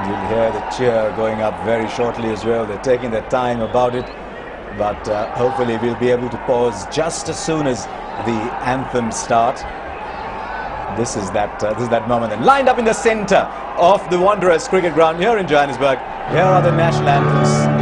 You'll hear the cheer going up very shortly as well. They're taking their time about it, but hopefully we'll be able to pause just as soon as the anthem starts. This is that moment. And lined up in the centre of the Wanderers cricket ground here in Johannesburg, here are the national anthems.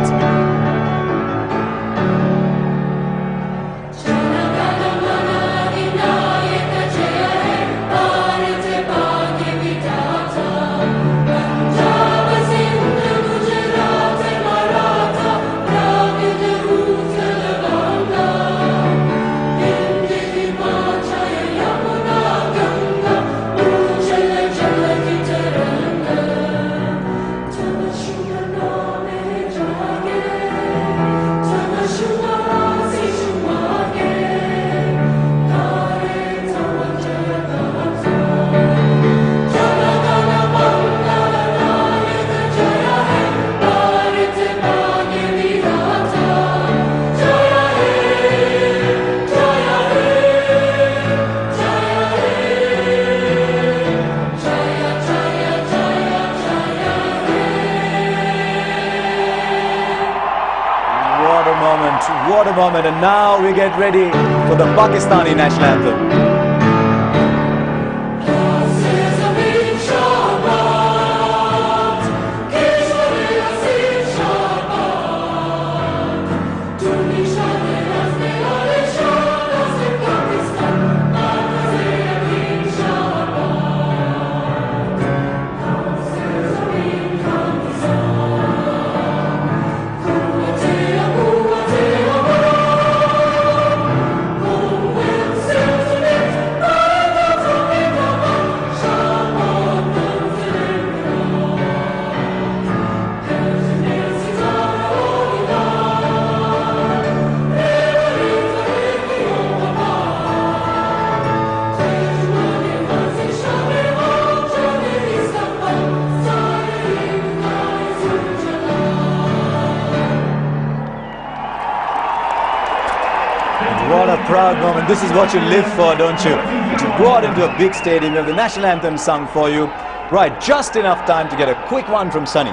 What a moment, and now we get ready for the Pakistani national anthem. What a proud moment. This is what you live for, don't you? To go out into a big stadium, you have the national anthem sung for you. Right, just enough time to get a quick one from Sunny.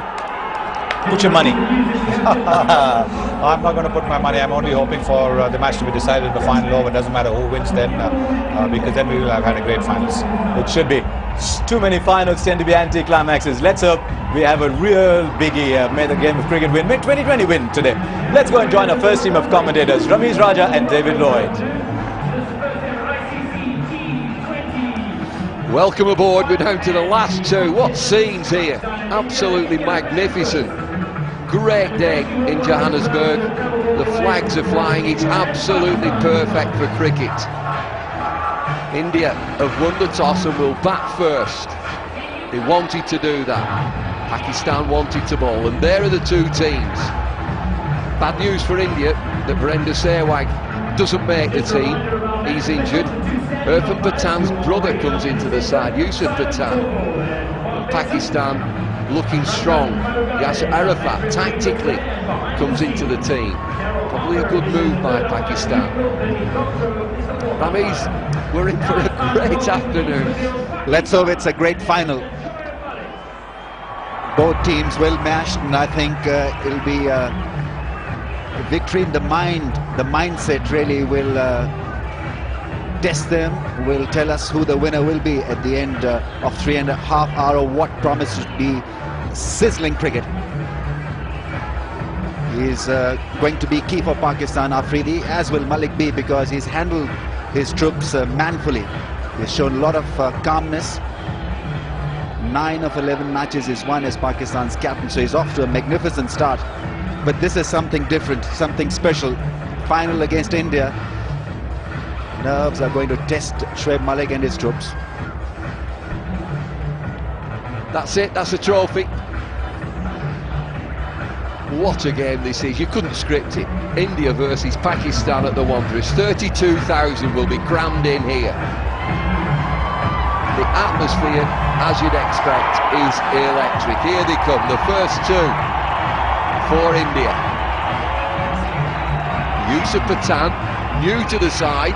Put your money. I'm not going to put my money. I'm only hoping for the match to be decided in the final over. It doesn't matter who wins then, because then we will have had a great finals. It should be. Too many finals tend to be anti-climaxes. Let's hope we have a real biggie. May the game of cricket win. May 2020 win today. Let's go and join our first team of commentators, Ramesh Raja and David Lloyd. Welcome aboard. We're down to the last two. What scenes here. Absolutely magnificent. Great day in Johannesburg. The flags are flying. It's absolutely perfect for cricket. India have won the toss and will bat first. They wanted to do that. Pakistan wanted to bowl, and there are the two teams. Bad news for India that Virender Sehwag doesn't make the team. He's injured. Irfan Pathan's brother comes into the side, Yusuf Pathan. And Pakistan looking strong. Yasser Arafat tactically comes into the team. Probably a good move by Pakistan. Ramesh, we're in for a great afternoon. Let's hope it's a great final. Both teams well matched, and I think it'll be a victory in the mind. The mindset really will test them, will tell us who the winner will be at the end of 3.5 hours of what promises to be sizzling cricket. He's going to be key for Pakistan, Afridi, as will Malik be, because he's handled his troops manfully. He's shown a lot of calmness. 9 of 11 matches he's won as Pakistan's captain, so he's off to a magnificent start. But this is something different, something special. Final against India. Nerves are going to test Shoaib Malik and his troops. That's it, that's a trophy. What a game this is. You couldn't script it. India versus Pakistan at the Wanderers. 32,000 will be crammed in here. The atmosphere, as you'd expect, is electric. Here they come, the first two for India. Yusuf Pathan, new to the side,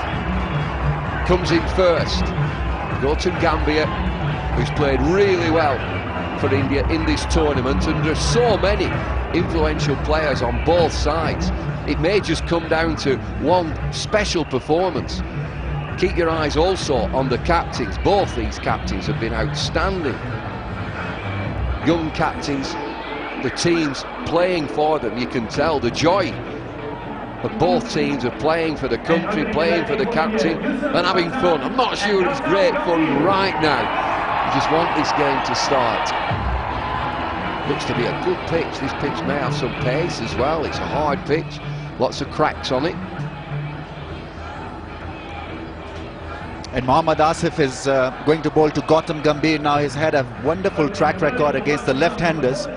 comes in first. Gautam Gambhir, who's played really well for India in this tournament, and there's so many influential players on both sides. It may just come down to one special performance. Keep your eyes also on the captains. Both these captains have been outstanding. Young captains, the teams playing for them, you can tell the joy of both teams of playing for the country, playing for the captain and having fun. I'm not sure it's great fun right now. You just want this game to start. Looks to be a good pitch. This pitch may have some pace as well. It's a hard pitch, lots of cracks on it. And Mohammad Asif is going to bowl to Gautam Gambhir now. He's had a wonderful track record against the left-handers.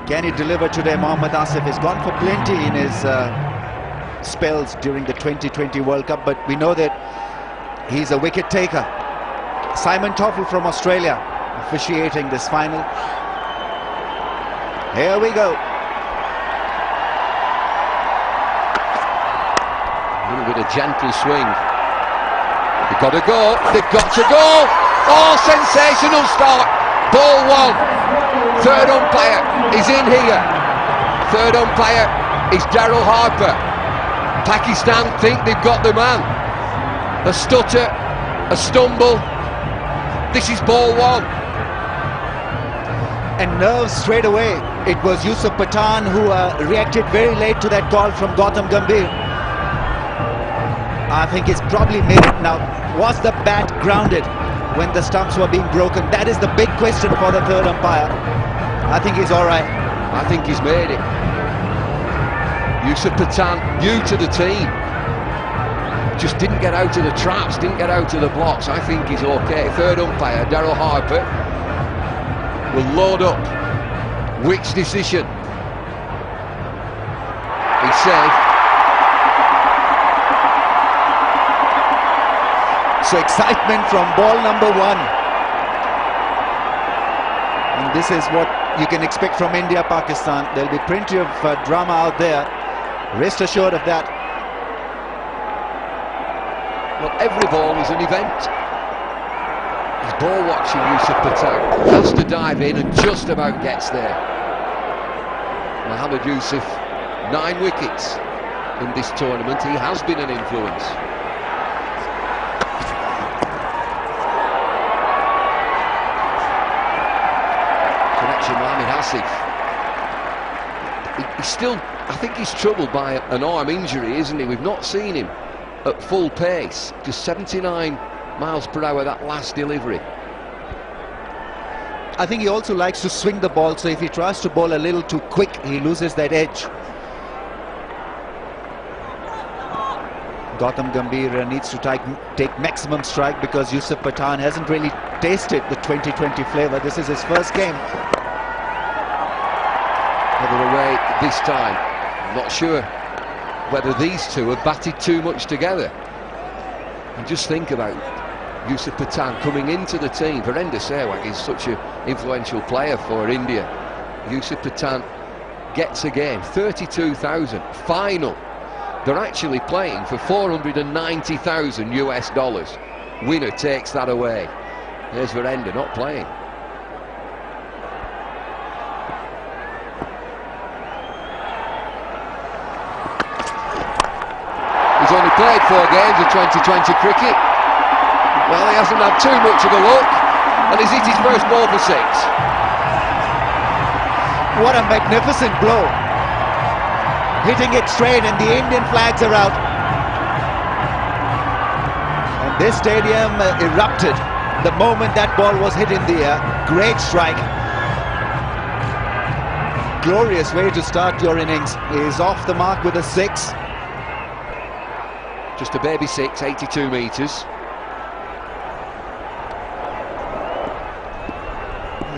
Can he deliver today? Mohammad Asif has gone for plenty in his spells during the 2020 World Cup, but we know that he's a wicket taker. Simon Toffel from Australia officiating this final. Here we go. A little bit of gentle swing. They've got to go. They've got to go. Oh, sensational start. Ball one. Third umpire is in here. Third umpire is Daryl Harper. Pakistan think they've got the man. A stutter, a stumble. This is ball one. And nerves straight away. It was Yusuf Pathan who reacted very late to that call from Gautam Gambhir. I think he's probably made it now. Was the bat grounded when the stumps were being broken? That is the big question for the third umpire. I think he's all right. I think he's made it. Yusuf Pathan, new to the team. Just didn't get out of the traps, didn't get out of the blocks. I think he's okay. Third umpire, Daryl Harper, will load up. Which decision? He's safe. So excitement from ball number one. And this is what you can expect from India, Pakistan. There'll be plenty of drama out there. Rest assured of that. Well, every ball is an event. He's ball watching Yusuf Pathan. Has to dive in and just about gets there. Mohammad Yusuf, 9 wickets in this tournament. He has been an influence. Mohammad Asif. He's still, I think he's troubled by an arm injury, isn't he? We've not seen him at full pace. Just 79 miles per hour that last delivery. I think he also likes to swing the ball, so if he tries to bowl a little too quick, he loses that edge. Gautam Gambhir needs to take maximum strike because Yusuf Pathan hasn't really tasted the 2020 flavour. This is his first game. Other away this time. I'm not sure whether these two have batted too much together. And just think about Yusuf Pathan coming into the team. Virender Sehwag is such an influential player for India. Yusuf Pathan gets a game, 32,000, final. They're actually playing for $490,000 US. Winner takes that away. There's Virender not playing. He's only played 4 games of 2020 cricket. Well, he hasn't had too much of a look, and he's hit his first ball for 6. What a magnificent blow. Hitting it straight, and the Indian flags are out. And this stadium erupted the moment that ball was hit in the air. Great strike. Glorious way to start your innings. He's off the mark with a 6. Just a baby 6, 82 metres.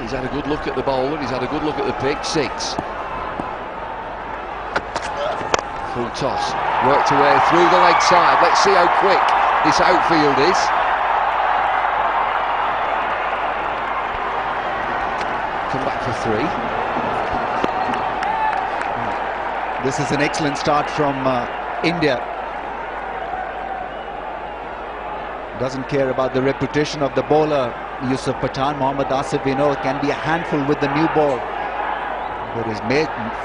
He's had a good look at the bowler, he's had a good look at the pitch. 6. Full toss, worked away through the leg side. Let's see how quick this outfield is. Come back for 3. This is an excellent start from India. Doesn't care about the reputation of the bowler. Yusuf Pathan. Mohammad Asif, we know, can be a handful with the new ball. But his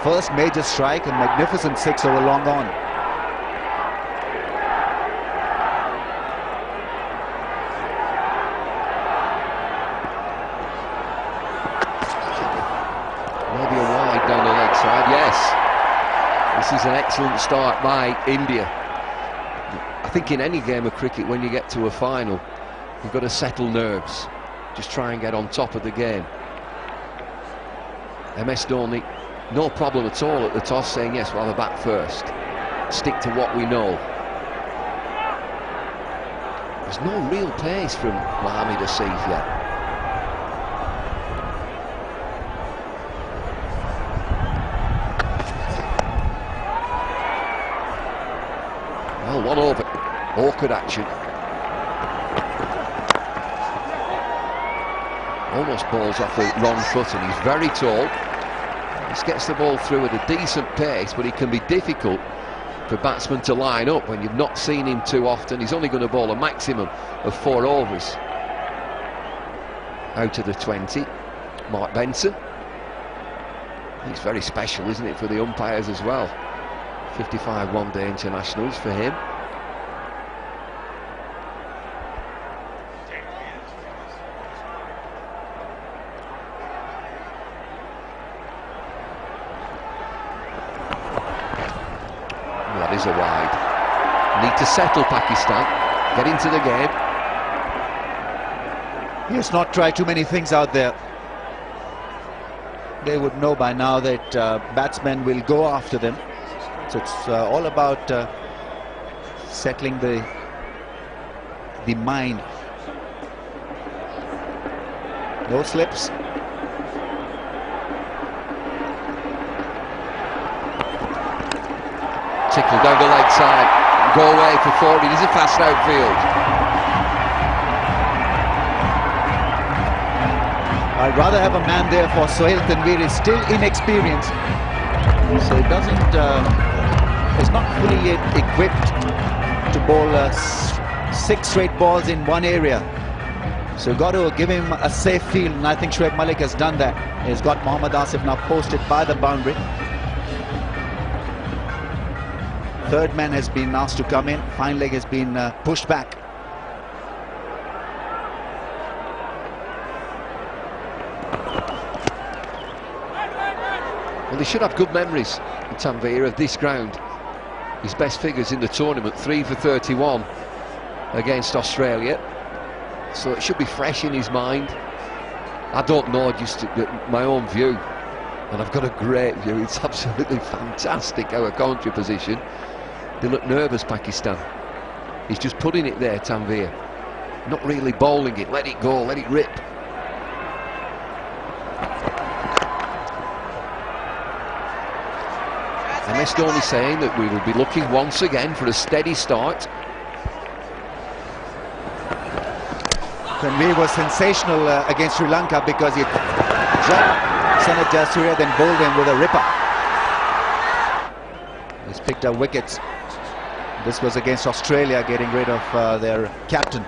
first major strike, a magnificent 6 over long on. Maybe a wide down the leg side, yes. This is an excellent start by India. I think in any game of cricket, when you get to a final, you've got to settle nerves. Just try and get on top of the game. MS Dhoni, no problem at all at the toss, saying yes, we'll have a bat first. Stick to what we know. There's no real pace from Mohammad Asif yet. Well, one over. Awkward action. Almost balls off the wrong foot, and he's very tall. He gets the ball through at a decent pace, but it can be difficult for batsmen to line up when you've not seen him too often. He's only going to bowl a maximum of 4 overs. Out of the 20, Mark Benson. He's very special, isn't it, for the umpires as well. 55 one-day internationals for him. That is a wide. Need to settle Pakistan, get into the game. He has not tried too many things out there. They would know by now that batsmen will go after them. So it's all about settling the mind. No slips. Tickle down the leg side, go away for 40. It is a fast outfield. I'd rather have a man there for Sohail Tanvir. Is still inexperienced, so it doesn't. Is not fully yet equipped to bowl 6 straight balls in one area. So got to give him a safe field, and I think Shoaib Malik has done that. He's got Mohammad Asif now posted by the boundary. Third man has been asked to come in. Fine leg has been pushed back. Well, they should have good memories in Tanvir of this ground. His best figures in the tournament, 3 for 31 against Australia. So it should be fresh in his mind. I don't know, just my own view. And I've got a great view. It's absolutely fantastic, our commentary position. They look nervous, Pakistan. He's just putting it there, Tanvir. Not really bowling it. Let it go, let it rip. MS Dhoni saying that we will be looking once again for a steady start. Tanvir was sensational against Sri Lanka because he dropped Sanath Jayasuriya, then bowled him with a ripper. He's picked up wickets. This was against Australia, getting rid of their captain.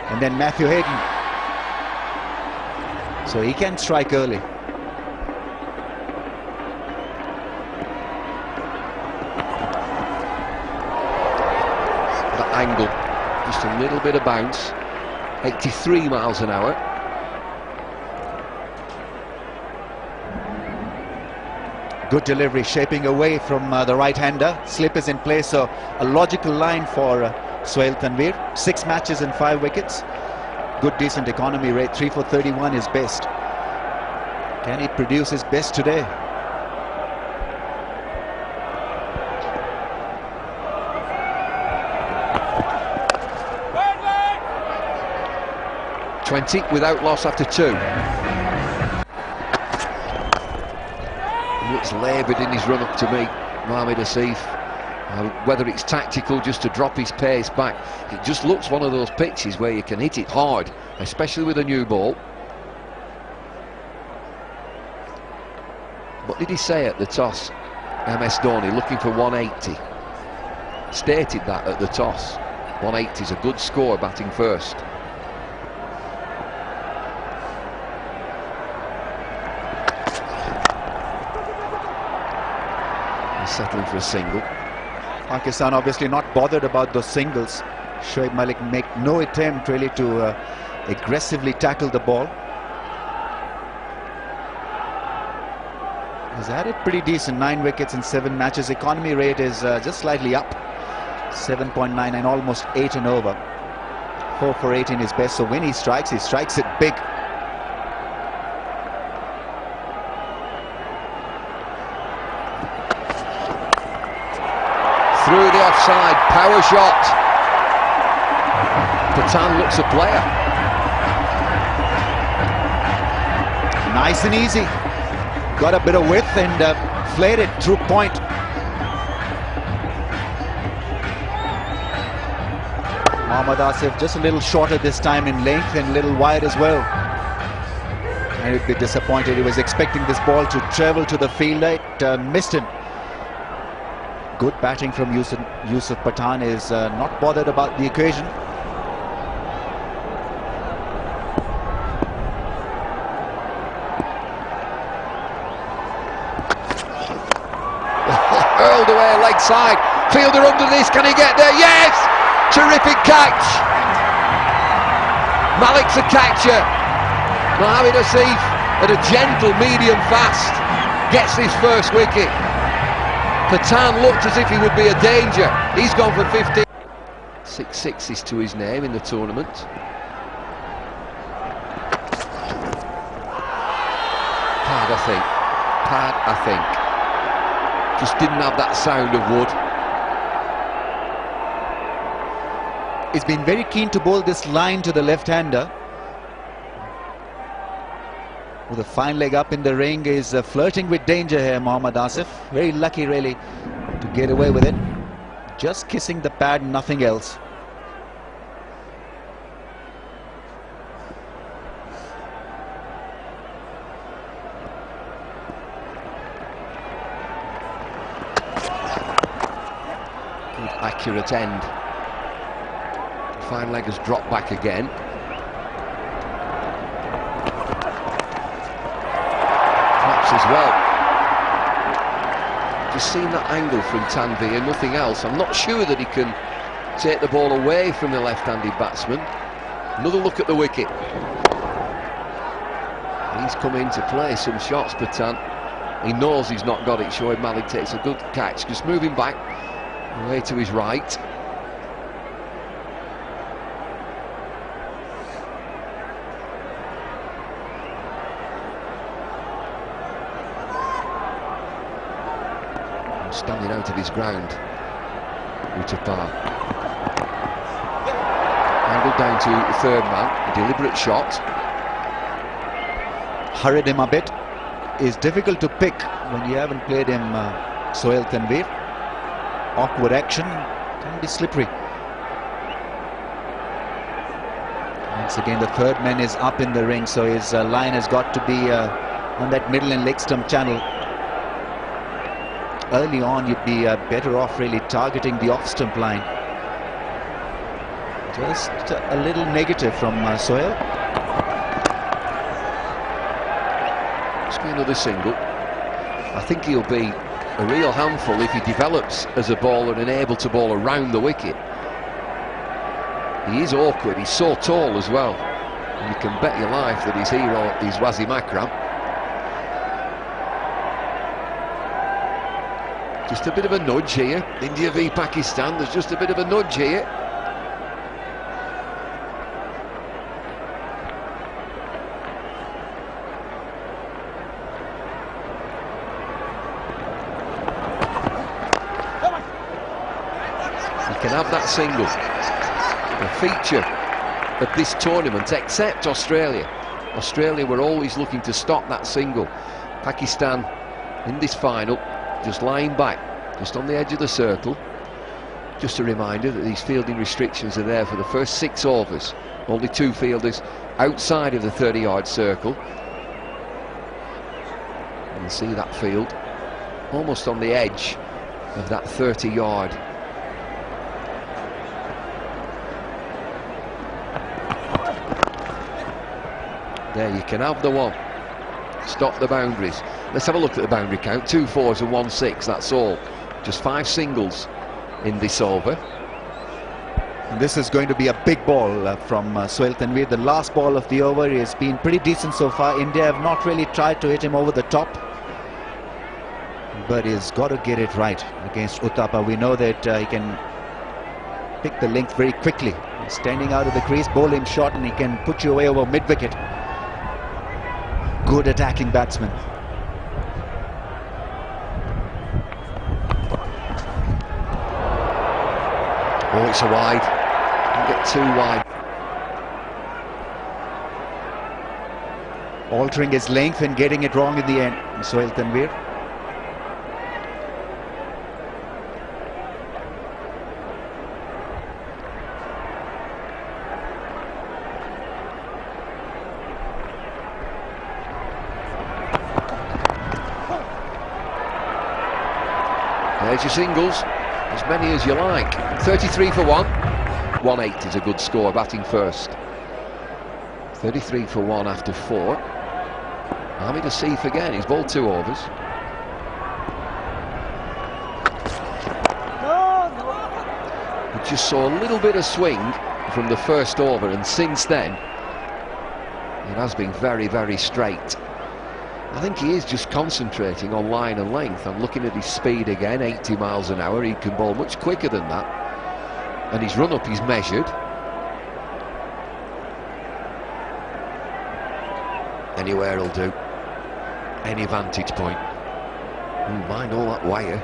And then Matthew Hayden. So he can strike early. That angle, just a little bit of bounce. 83 miles an hour. Good delivery, shaping away from the right-hander. Slip is in place, so a logical line for Sohail Tanvir. 6 matches and 5 wickets. Good, decent economy rate. 3 for 31 is best. Can he produce his best today? .20 without loss after 2. He looks laboured in his run up to meet Mohammad Asif. Whether it's tactical just to drop his pace back, it just looks one of those pitches where you can hit it hard, especially with a new ball. What did he say at the toss? MS Dhoni looking for 180. Stated that at the toss. 180 is a good score batting first. He's settling for a single. Pakistan obviously not bothered about those singles. Shoaib Malik make no attempt really to aggressively tackle the ball. He's had it pretty decent, 9 wickets in 7 matches. Economy rate is just slightly up, 7.99, almost 8 and over. 4 for 8 in his best, so when he strikes it big. Through the offside, power shot. Pathan looks a player. Nice and easy. Got a bit of width and flared it through point. Mohammad Asif just a little shorter this time in length and a little wide as well. And he'd be disappointed. He was expecting this ball to travel to the fielder. It missed him. Good batting from Yusuf Pathan. Is not bothered about the occasion. Hurled away leg side. Fielder under this. Can he get there? Yes! Terrific catch. Malik's a catcher. Mohamed Asif at a gentle medium fast gets his first wicket. Pathan looked as if he would be a danger. He's gone for 50. 6 sixes to his name in the tournament. Pad, I think. Just didn't have that sound of wood. He's been very keen to bowl this line to the left-hander. With a fine leg up in the ring, is flirting with danger here, Mohammad Asif. Very lucky, really, to get away with it. Just kissing the pad, nothing else. Good accurate end. Fine leg has dropped back again. As well. Just seen that angle from Tanveer, nothing else. I'm not sure that he can take the ball away from the left-handed batsman. Another look at the wicket. He's come in to play some shots, Pathan. He knows he's not got it. Shoaib Malik takes a good catch, just moving back away to his right. Standing out of his ground, Utapar. Angled down to the third man, a deliberate shot. Hurried him a bit. Is difficult to pick when you haven't played him, Sohail Tanveer. Awkward action, can be slippery. Once again, the third man is up in the ring, so his line has got to be on that middle and leg stump channel. Early on, you'd be better off really targeting the off-stump line. Just a little negative from Sohail. It's been another single. I think he'll be a real handful if he develops as a bowler and able to bowl around the wicket. He is awkward, he's so tall as well. And you can bet your life that his hero is Wasim Akram. Just a bit of a nudge here. India v Pakistan, there's just a bit of a nudge here. You can have that single. A feature of this tournament, except Australia. Australia were always looking to stop that single. Pakistan in this final just lying back, just on the edge of the circle. Just a reminder that these fielding restrictions are there for the first 6 overs. Only 2 fielders outside of the 30-yard circle. You can see that field almost on the edge of that 30-yard. There, you can have the one. stop the boundaries. Let's have a look at the boundary count. 2 4s and 1 6, that's all. Just 5 singles in this over. And this is going to be a big ball from Sohail Tanvir. The last ball of the over has been pretty decent so far. India have not really tried to hit him over the top, but he's got to get it right against Uthappa. We know that he can pick the length very quickly. Standing out of the crease, bowl him short, and he can put you away over mid-wicket. Good attacking batsman. Oh, it's a wide. Don't get too wide. Altering his length and getting it wrong in the end, Sohail Tanvir. There's your singles, as many as you like. 33 for 1. 1-8 is a good score, batting first. 33 for 1 after 4. Hamid Asif again, he's bowled 2 overs. We just saw a little bit of swing from the first over, and since then it has been very, very straight. I think he is just concentrating on line and length. I'm looking at his speed again, 80 miles an hour. He can bowl much quicker than that. And his run-up is measured. Anywhere will do. Any vantage point. Mind all that wire.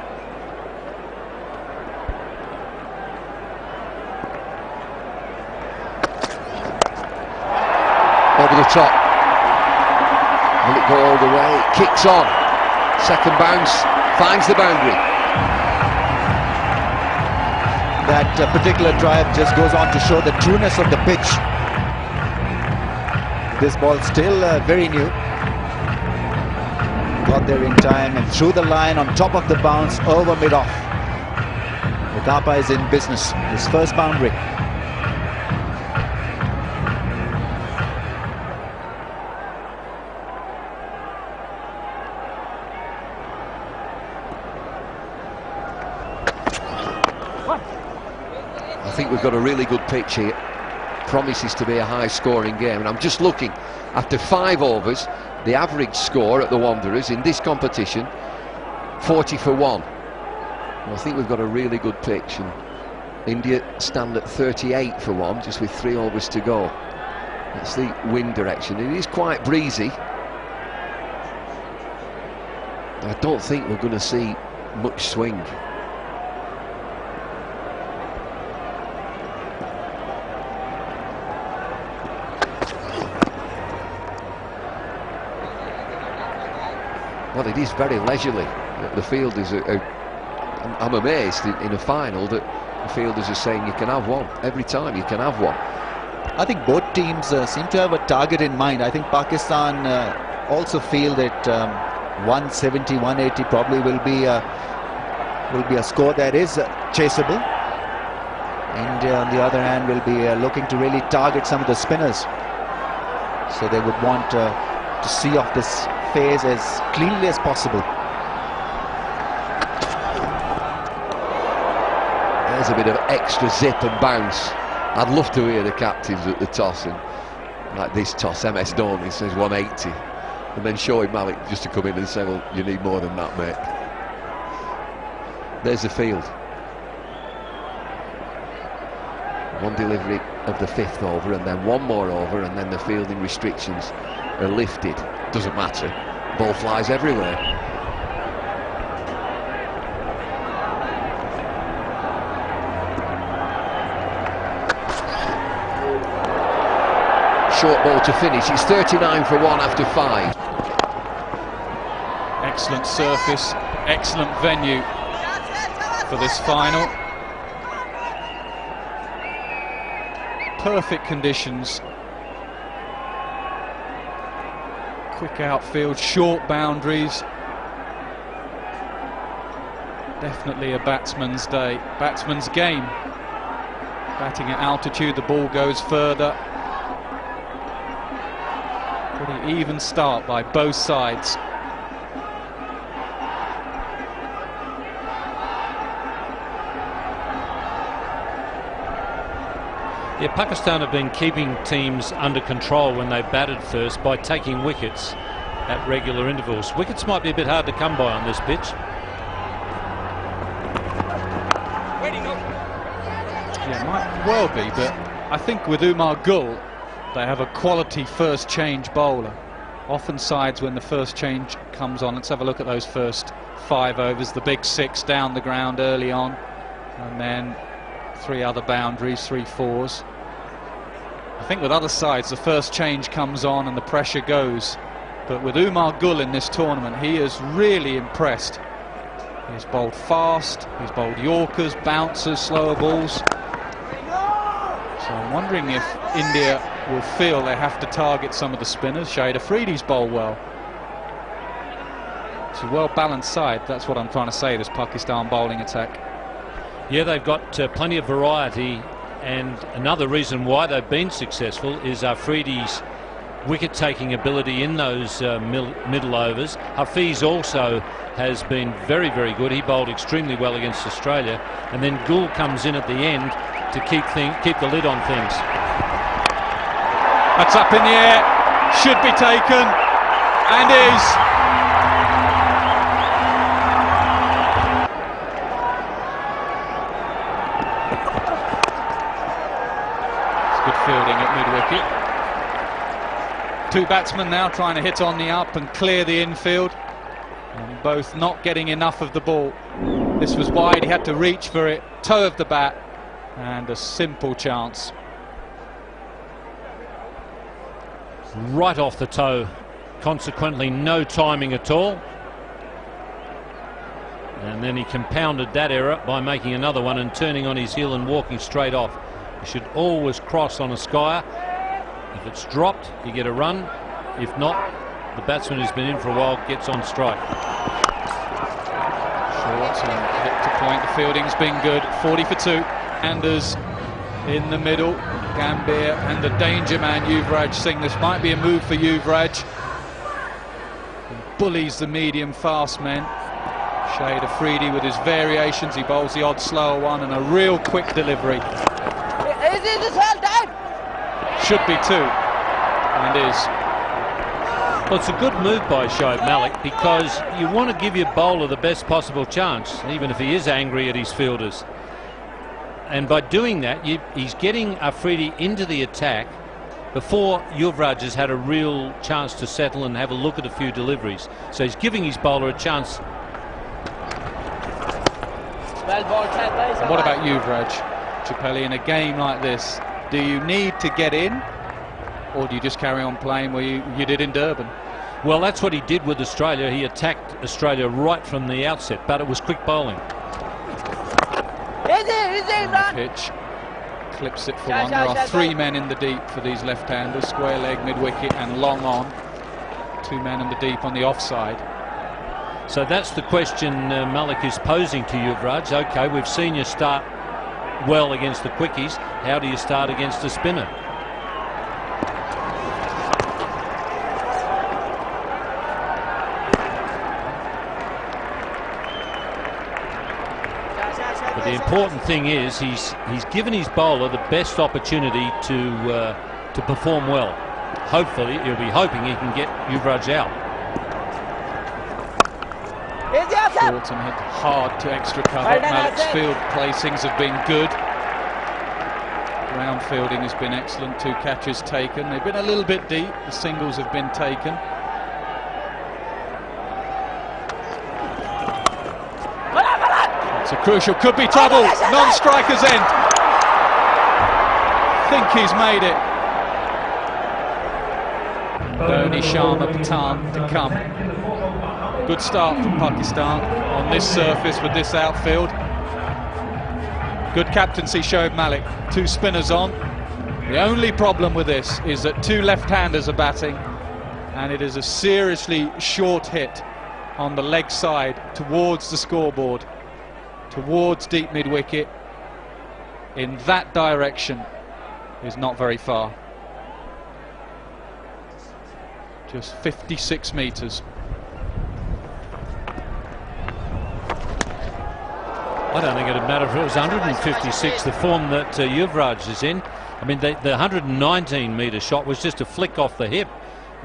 Over the top. Will it go all the way? It kicks on. Second bounce, finds the boundary. That particular drive just goes on to show the trueness of the pitch. This ball still very new. Got there in time and through the line on top of the bounce, over mid-off. Uthappa is in business. His first boundary. I think we've got a really good pitch here. Promises to be a high-scoring game, and I'm just looking. After 5 overs, the average score at the Wanderers in this competition, 40 for 1. Well, I think we've got a really good pitch, and India stand at 38 for 1, just with 3 overs to go. That's the wind direction. It is quite breezy. I don't think we're going to see much swing. Well, it is very leisurely. The fielders I'm amazed in a final that the fielders are saying you can have one. Every time you can have one. I think both teams seem to have a target in mind. I think Pakistan also feel that 170, 180 probably will be a score that is chaseable. India, on the other hand, will be looking to really target some of the spinners. So they would want to see off this phase as cleanly as possible. There's a bit of extra zip and bounce. I'd love to hear the captains at the toss, and like this toss, MS Dhoni says 180, and then Shoaib Malik just to come in and say, well, you need more than that, mate. There's the field. One delivery of the 5th over, and then one more over, and then the fielding restrictions are lifted. Doesn't matter. Ball flies everywhere. Short ball to finish. It's 39 for 1 after 5. Excellent surface, excellent venue for this final. Perfect conditions. Quick outfield, short boundaries. Definitely a batsman's day, batsman's game. Batting at altitude, the ball goes further. Pretty even start by both sides. Yeah, Pakistan have been keeping teams under control when they batted first by taking wickets at regular intervals. Wickets might be a bit hard to come by on this pitch. Yeah, might well be, but I think with Umar Gul, they have a quality first change bowler. Often sides, when the first change comes on, let's have a look at those first 5 overs, the big 6 down the ground early on, and then 3 other boundaries, 3 fours. I think with other sides the first change comes on and the pressure goes, but with Umar Gul in this tournament, he has really impressed. He's bowled fast, he's bowled Yorkers, bouncers, slower balls. So I'm wondering if India will feel they have to target some of the spinners. Shahid Afridi's bowled well. It's a well-balanced side, that's what I'm trying to say, this Pakistan bowling attack. Yeah, they've got plenty of variety, and another reason why they've been successful is Afridi's wicket-taking ability in those middle overs. Hafiz also has been very, very good. He bowled extremely well against Australia, and then Gul comes in at the end to keep the lid on things. That's up in the air, should be taken, and is. Good fielding at mid-wicket. 2 batsmen now trying to hit on the up and clear the infield, and both not getting enough of the ball. This was wide, he had to reach for it, toe of the bat, and a simple chance. Right off the toe, consequently no timing at all. And then he compounded that error by making another one and turning on his heel and walking straight off. You should always cross on a skyer. If it's dropped, you get a run. If not, the batsman who's been in for a while gets on strike. Short and hit to point. The fielding's been good. 40 for 2. Anders in the middle. Gambhir and the danger man Yuvraj Singh. This might be a move for Yuvraj. He bullies the medium fast men. Shahid Afridi with his variations. He bowls the odd slower one and a real quick delivery. Should be 2, and is. Well, it's a good move by Shoaib Malik, because you want to give your bowler the best possible chance, even if he is angry at his fielders. And by doing that, he's getting Afridi into the attack before Yuvraj has had a real chance to settle and have a look at a few deliveries. So he's giving his bowler a chance. And what about Yuvraj, Chappelli, in a game like this? Do you need to get in, or do you just carry on playing where you did in Durban? Well, that's what he did with Australia. He attacked Australia right from the outset, but it was quick bowling. Pitch clips it for one. There are 3 men in the deep for these left-handers, square leg, mid-wicket and long on. 2 men in the deep on the offside. So that's the question Malik is posing to Yuvraj. Okay, we've seen you start well against the quickies. How do you start against a spinner? But the important thing is he's given his bowler the best opportunity to perform well. Hopefully, he'll be hoping he can get Yuvraj out. Short and hit hard to extra cover. Malik's field placings have been good. Ground fielding has been excellent. 2 catches taken. They've been a little bit deep. The singles have been taken. It's a crucial, could be trouble. Non-striker's end. Think he's made it. Dhoni, Sharma, Pathan to come. Good start from Pakistan on this surface with this outfield. Good captaincy, Shoaib Malik. 2 spinners on. The only problem with this is that 2 left-handers are batting, and it is a seriously short hit on the leg side towards the scoreboard, towards deep mid-wicket. In that direction is not very far. Just 56 metres. I don't think it'd matter if it was 156, the form that Yuvraj is in. I mean, the 119-metre shot was just a flick off the hip.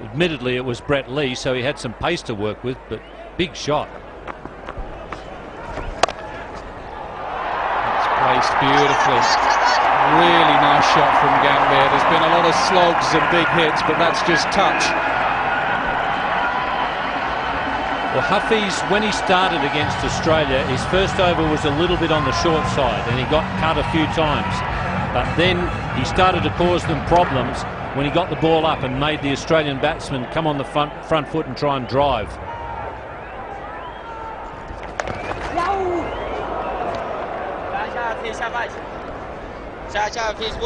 Admittedly, it was Brett Lee, so he had some pace to work with, but big shot. It's placed beautifully. Really nice shot from Gambier. There's been a lot of slogs and big hits, but that's just touch. Well, Hafiz, when he started against Australia, his first over was a little bit on the short side and he got cut a few times. But then he started to cause them problems when he got the ball up and made the Australian batsmen come on the front foot and try and drive.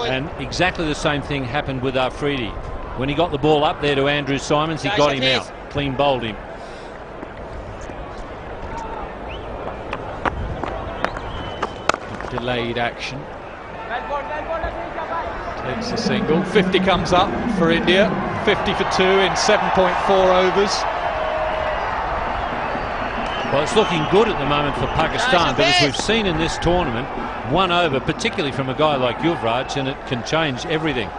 And exactly the same thing happened with Afridi. When he got the ball up there to Andrew Symonds, he got him out, clean bowled him. Delayed action. Takes a single. 50 comes up for India. 50 for 2 in 7.4 overs. Well, it's looking good at the moment for Pakistan, but as we've seen in this tournament, 1 over, particularly from a guy like Yuvraj, and it can change everything.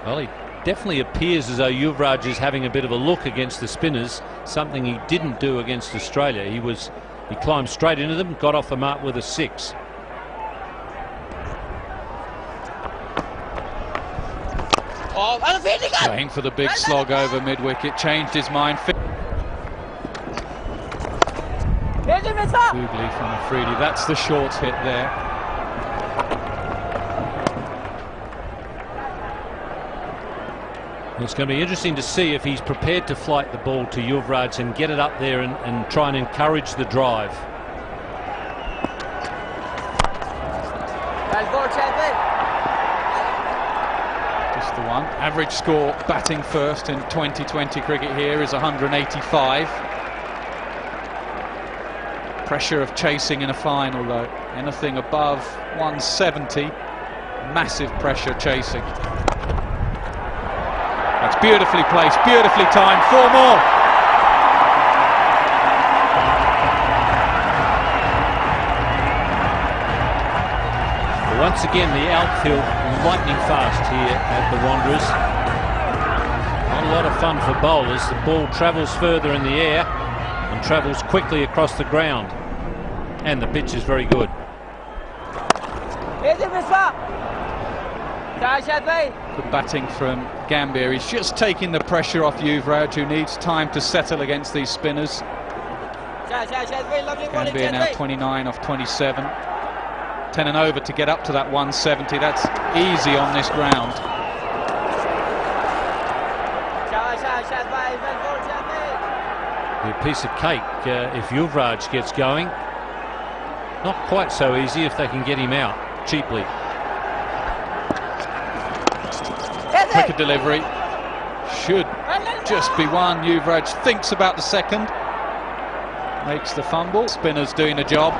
Well, he definitely appears as though Yuvraj is having a bit of a look against the spinners, something he didn't do against Australia. He climbed straight into them, got off the mark with a 6. Going for the big slog over mid-wicket, changed his mind. Googly from Afridi, that's the short hit there. It's going to be interesting to see if he's prepared to flight the ball to Yuvraj and get it up there and try and encourage the drive. Just the one. Average score batting first in 2020 cricket here is 185. Pressure of chasing in a final though. Anything above 170, massive pressure chasing. That's beautifully placed, beautifully timed. 4 more. Well, once again, the outfield lightning fast here at the Wanderers. Not a lot of fun for bowlers. The ball travels further in the air and travels quickly across the ground. And the pitch is very good. Good batting from Gambier. He's just taking the pressure off Yuvraj, who needs time to settle against these spinners. Gambier now 29 off 27. 10 and over to get up to that 170. That's easy on this ground. A piece of cake if Yuvraj gets going. Not quite so easy if they can get him out cheaply. Quicker delivery. Should just be one. Yuvraj thinks about the second. Makes the fumble. Spinner's doing a job.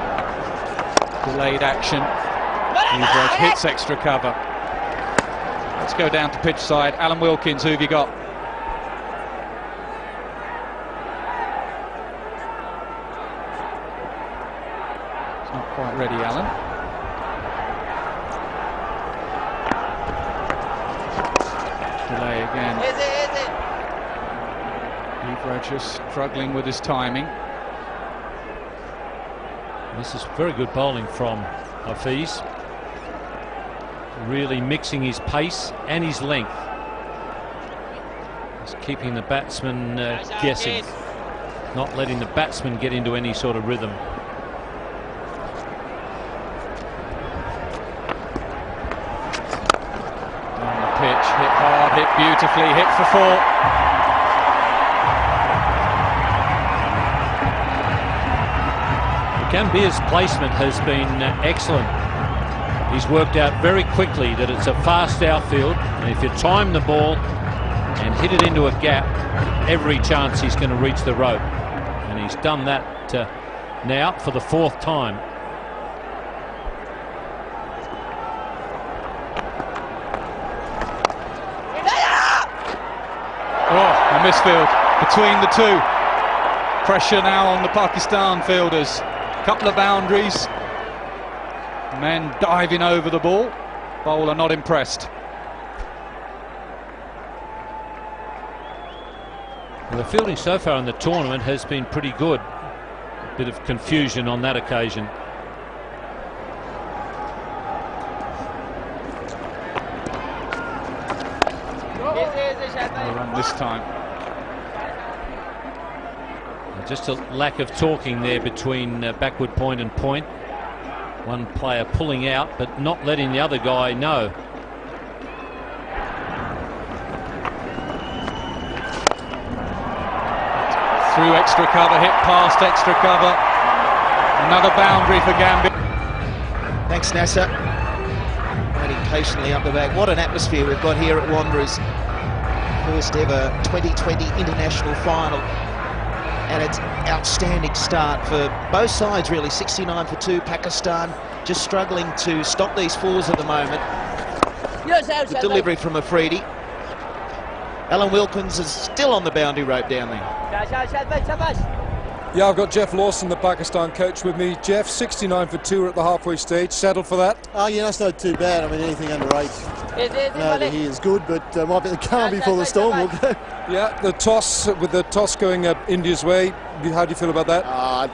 Delayed action. Yuvraj hits extra cover. Let's go down to pitch side. Alan Wilkins, who have you got? It's not quite ready, Alan. Delay again. Yuvraj just struggling with his timing. This is very good bowling from Hafiz. Really mixing his pace and his length. He's keeping the batsman guessing. Not letting the batsman get into any sort of rhythm. Down the pitch, hit hard, hit beautifully, hit for 4. Gambier's placement has been excellent. He's worked out very quickly that it's a fast outfield, and if you time the ball and hit it into a gap, every chance he's going to reach the rope. And he's done that now for the 4th time. Oh, a misfield between the two. Pressure now on the Pakistan fielders. Couple of boundaries. Men diving over the ball. Bowler not impressed. Well, the fielding so far in the tournament has been pretty good. A bit of confusion on that occasion. No run this time. Just a lack of talking there between backward point and point. One player pulling out but not letting the other guy know. Through extra cover, hit past extra cover. Another boundary for Gambia. Thanks, Nasser. Waiting patiently up the back. What an atmosphere we've got here at Wanderers. First ever 2020 international final. And it's outstanding start for both sides, really. 69 for 2. Pakistan just struggling to stop these fours at the moment. The delivery from Afridi. Alan Wilkins is still on the boundary rope down there. Yeah, I've got Jeff Lawson, the Pakistan coach, with me. Jeff, 69 for 2 at the halfway stage. Settled for that? Oh, yeah, that's not too bad. I mean, anything under 8. No, he is good, but might be the calm before the storm. Will go. Yeah, the toss, with the toss going India's way, how do you feel about that? I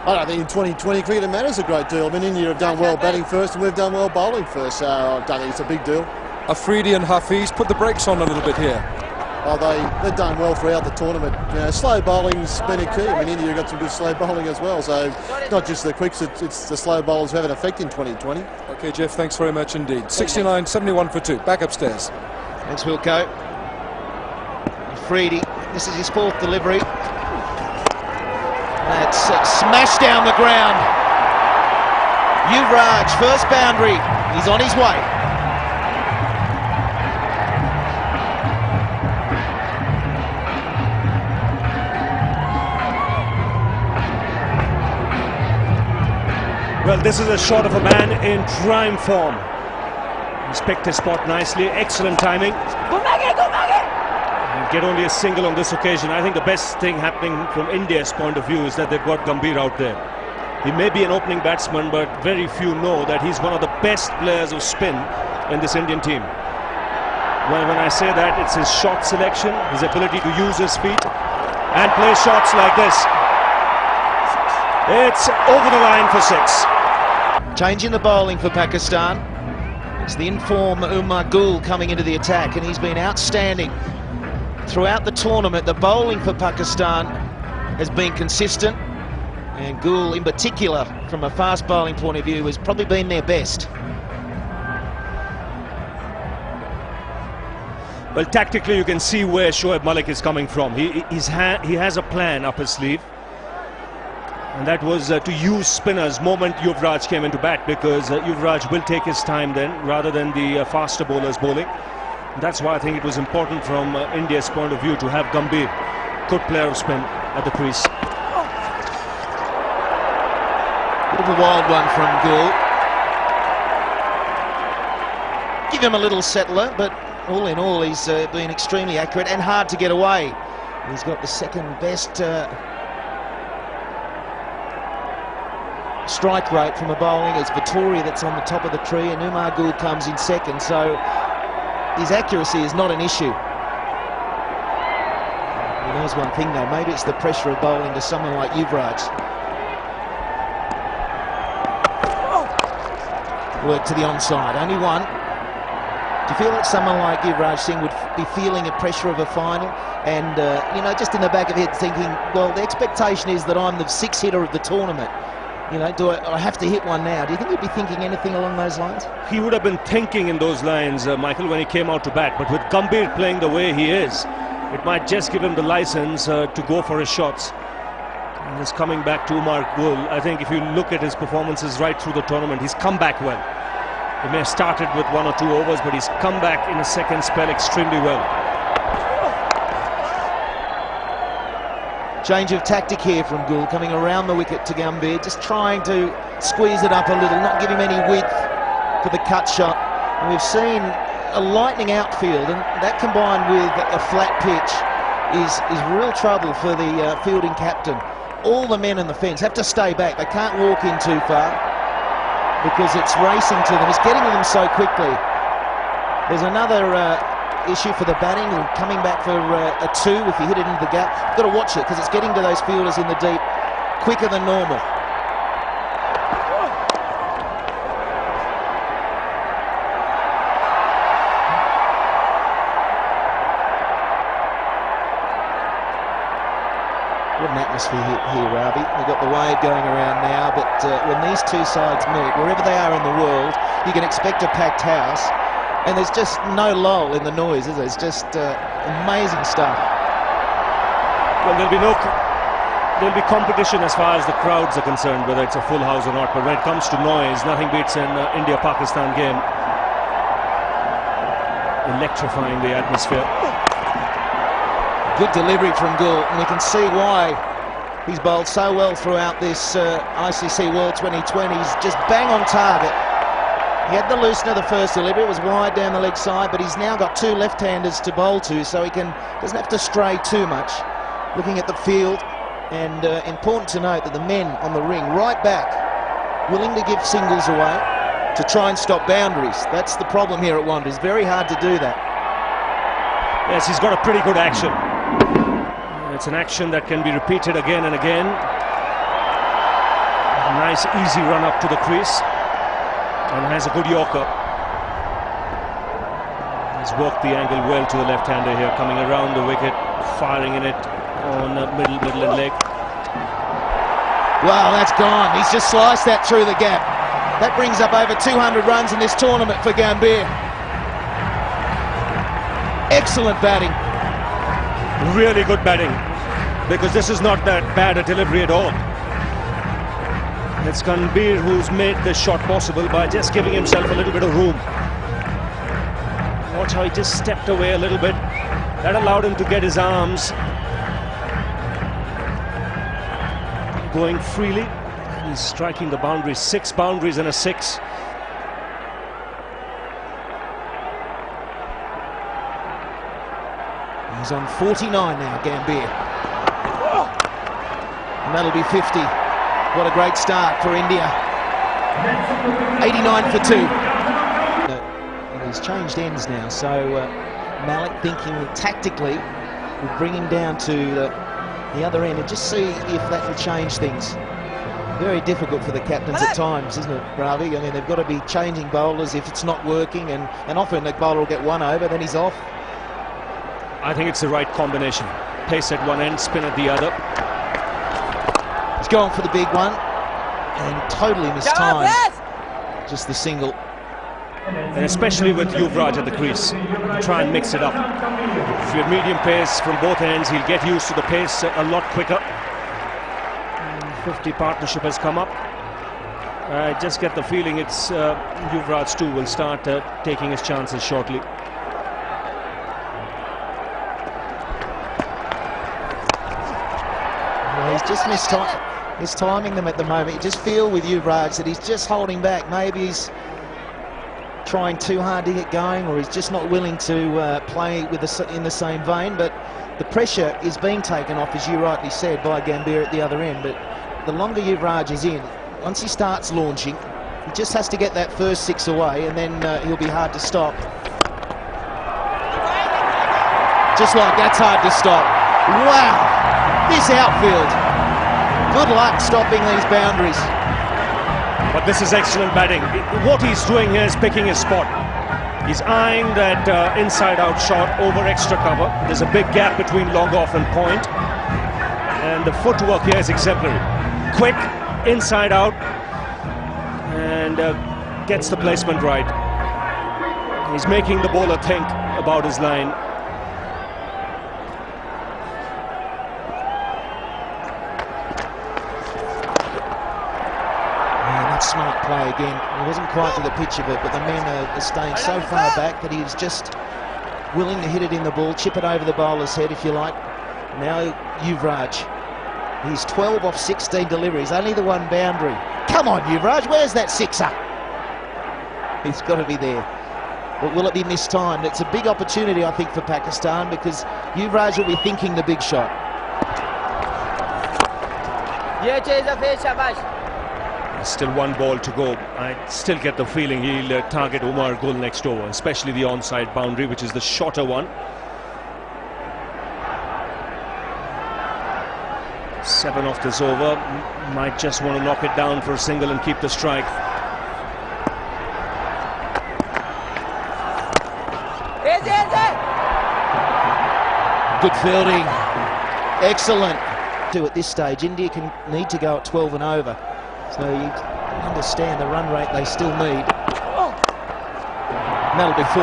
don't think in 2020 cricket it matters a great deal. I mean, India have done well batting first and we've done well bowling first, so I don't think it's a big deal. Afridi and Hafiz put the brakes on a little bit here. Oh, they've done well throughout the tournament. You know, slow bowling's been a key. I mean, India got some good slow bowling as well, so it's not just the quicks, it's the slow bowlers who have an effect in 2020. Okay, Jeff, thanks very much indeed. 69, 71 for 2. Back upstairs. Thanks, Wilco. Afridi, this is his 4th delivery. That's smashed down the ground. Yuvraj, first boundary. He's on his way. Well, this is a shot of a man in prime form. He's picked his spot nicely, excellent timing. And get only a single on this occasion. I think the best thing happening from India's point of view is that they've got Gambhir out there. He may be an opening batsman, but very few know that he's one of the best players of spin in this Indian team. When I say that, it's his shot selection, his ability to use his feet and play shots like this. It's over the line for 6. Changing the bowling for Pakistan. It's the in-form Umar Gul coming into the attack, and he's been outstanding throughout the tournament. The bowling for Pakistan has been consistent, and Gul in particular, from a fast bowling point of view, has probably been their best. Well, tactically you can see where Shoaib Malik is coming from. He has a plan up his sleeve. And that was to use spinners moment Yuvraj came into bat, because Yuvraj will take his time then rather than the faster bowlers bowling. And that's why I think it was important from India's point of view to have Gambhir, good player of spin, at the crease. Bit of a wild one from Gul. Give him a little settler, but all in all he's been extremely accurate and hard to get away. He's got the second best strike rate from a bowling. It's Vittoria that's on the top of the tree, and Umar Gul comes in second, so his accuracy is not an issue. Well, there's one thing though, maybe it's the pressure of bowling to someone like Yuvraj. Work to the onside, only one. Do you feel that someone like Yuvraj Singh would be feeling the pressure of a final and, you know, just in the back of his head thinking, well, the expectation is that I'm the 6th hitter of the tournament. You know, do I have to hit one now? Do you think he'd be thinking anything along those lines? He would have been thinking in those lines, Michael, when he came out to bat. But with Gambhir playing the way he is, it might just give him the license to go for his shots. And he's coming back to Umar Gul. I think if you look at his performances right through the tournament, he's come back well. He may have started with 1 or 2 overs, but he's come back in a second spell extremely well. Change of tactic here from Gould, coming around the wicket to Gambhir, just trying to squeeze it up a little, not give him any width for the cut shot. And we've seen a lightning outfield, and that combined with a flat pitch is real trouble for the fielding captain. All the men in the fence have to stay back. They can't walk in too far because it's racing to them. It's getting to them so quickly. There's another issue for the batting, and coming back for a 2 if you hit it into the gap. You've got to watch it because it's getting to those fielders in the deep quicker than normal. What an atmosphere here, Ravi. We've got the wave going around now, but when these two sides meet, wherever they are in the world, you can expect a packed house. And there's just no lull in the noise, is there? It's just amazing stuff. Well, there'll be competition as far as the crowds are concerned, whether it's a full house or not. But when it comes to noise, nothing beats an India-Pakistan game. Electrifying the atmosphere. Good delivery from Gould, and we can see why he's bowled so well throughout this ICC World 2020. He's just bang on target. He had the loosener the first delivery, it was wide down the leg side, but he's now got 2 left-handers to bowl to, so he doesn't have to stray too much. Looking at the field, and important to note that the men on the ring, right back, willing to give singles away to try and stop boundaries. That's the problem here at Wanderers. Very hard to do that. Yes, he's got a pretty good action. It's an action that can be repeated again and again. A nice, easy run up to the crease. And has a good Yorker. He's worked the angle well to the left-hander here, coming around the wicket, firing in it on middle and leg. Wow, that's gone. He's just sliced that through the gap. That brings up over 200 runs in this tournament for Gambhir. Excellent batting. Really good batting, because this is not that bad a delivery at all. It's Gambhir who's made this shot possible by just giving himself a little bit of room. Watch how he just stepped away a little bit. That allowed him to get his arms going freely. He's striking the boundaries. 6 boundaries and a 6. He's on 49 now, Gambhir. And that'll be 50. What a great start for India. 89 for 2. And he's changed ends now, so Malik thinking that tactically will bring him down to the other end and just see if that will change things. Very difficult for the captains at times, isn't it, Ravi? I mean, they've got to be changing bowlers if it's not working, and often the bowler will get one over, then he's off. I think it's the right combination. Pace at one end, spin at the other. He's going for the big one and totally missed time. Just the single. And especially with Yuvraj at the crease, try and mix it up. If you have medium pace from both ends, he'll get used to the pace a lot quicker. 50 partnership has come up. I just get the feeling it's Yuvraj too will start taking his chances shortly. Well, he's just mistiming them at the moment. You just feel with Yuvraj that he's just holding back. Maybe he's trying too hard to get going, or he's just not willing to play with in the same vein. But the pressure is being taken off, as you rightly said, by Gambhir at the other end. But the longer Yuvraj is in, once he starts launching, he just has to get that first 6 away, and then he'll be hard to stop. Just like that's hard to stop. Wow! This outfield. Good luck stopping these boundaries. But this is excellent batting. What he's doing here is picking his spot. He's eyeing that inside-out shot over extra cover. There's a big gap between long off and point. And the footwork here is exemplary. Quick, inside out, and gets the placement right. He's making the bowler think about his line. Smart play again. He wasn't quite to the pitch of it, but the men are staying so far back that he's just willing to hit it in the ball, chip it over the bowler's head, if you like. Now Yuvraj He's 12 off 16 deliveries, only the one boundary. Come on, Yuvraj, where's that sixer? He's got to be there. But will it be mistimed? It's a big opportunity, I think, for Pakistan, because Yuvraj will be thinking the big shot. Still one ball to go. I still get the feeling he'll target Umar Gul next over, especially the onside boundary, which is the shorter one. 7 off this over. Might just want to knock it down for a single and keep the strike. Good fielding. Excellent. At this stage, India can need to go at 12 and over. So you understand the run rate they still need. And that'll be 4.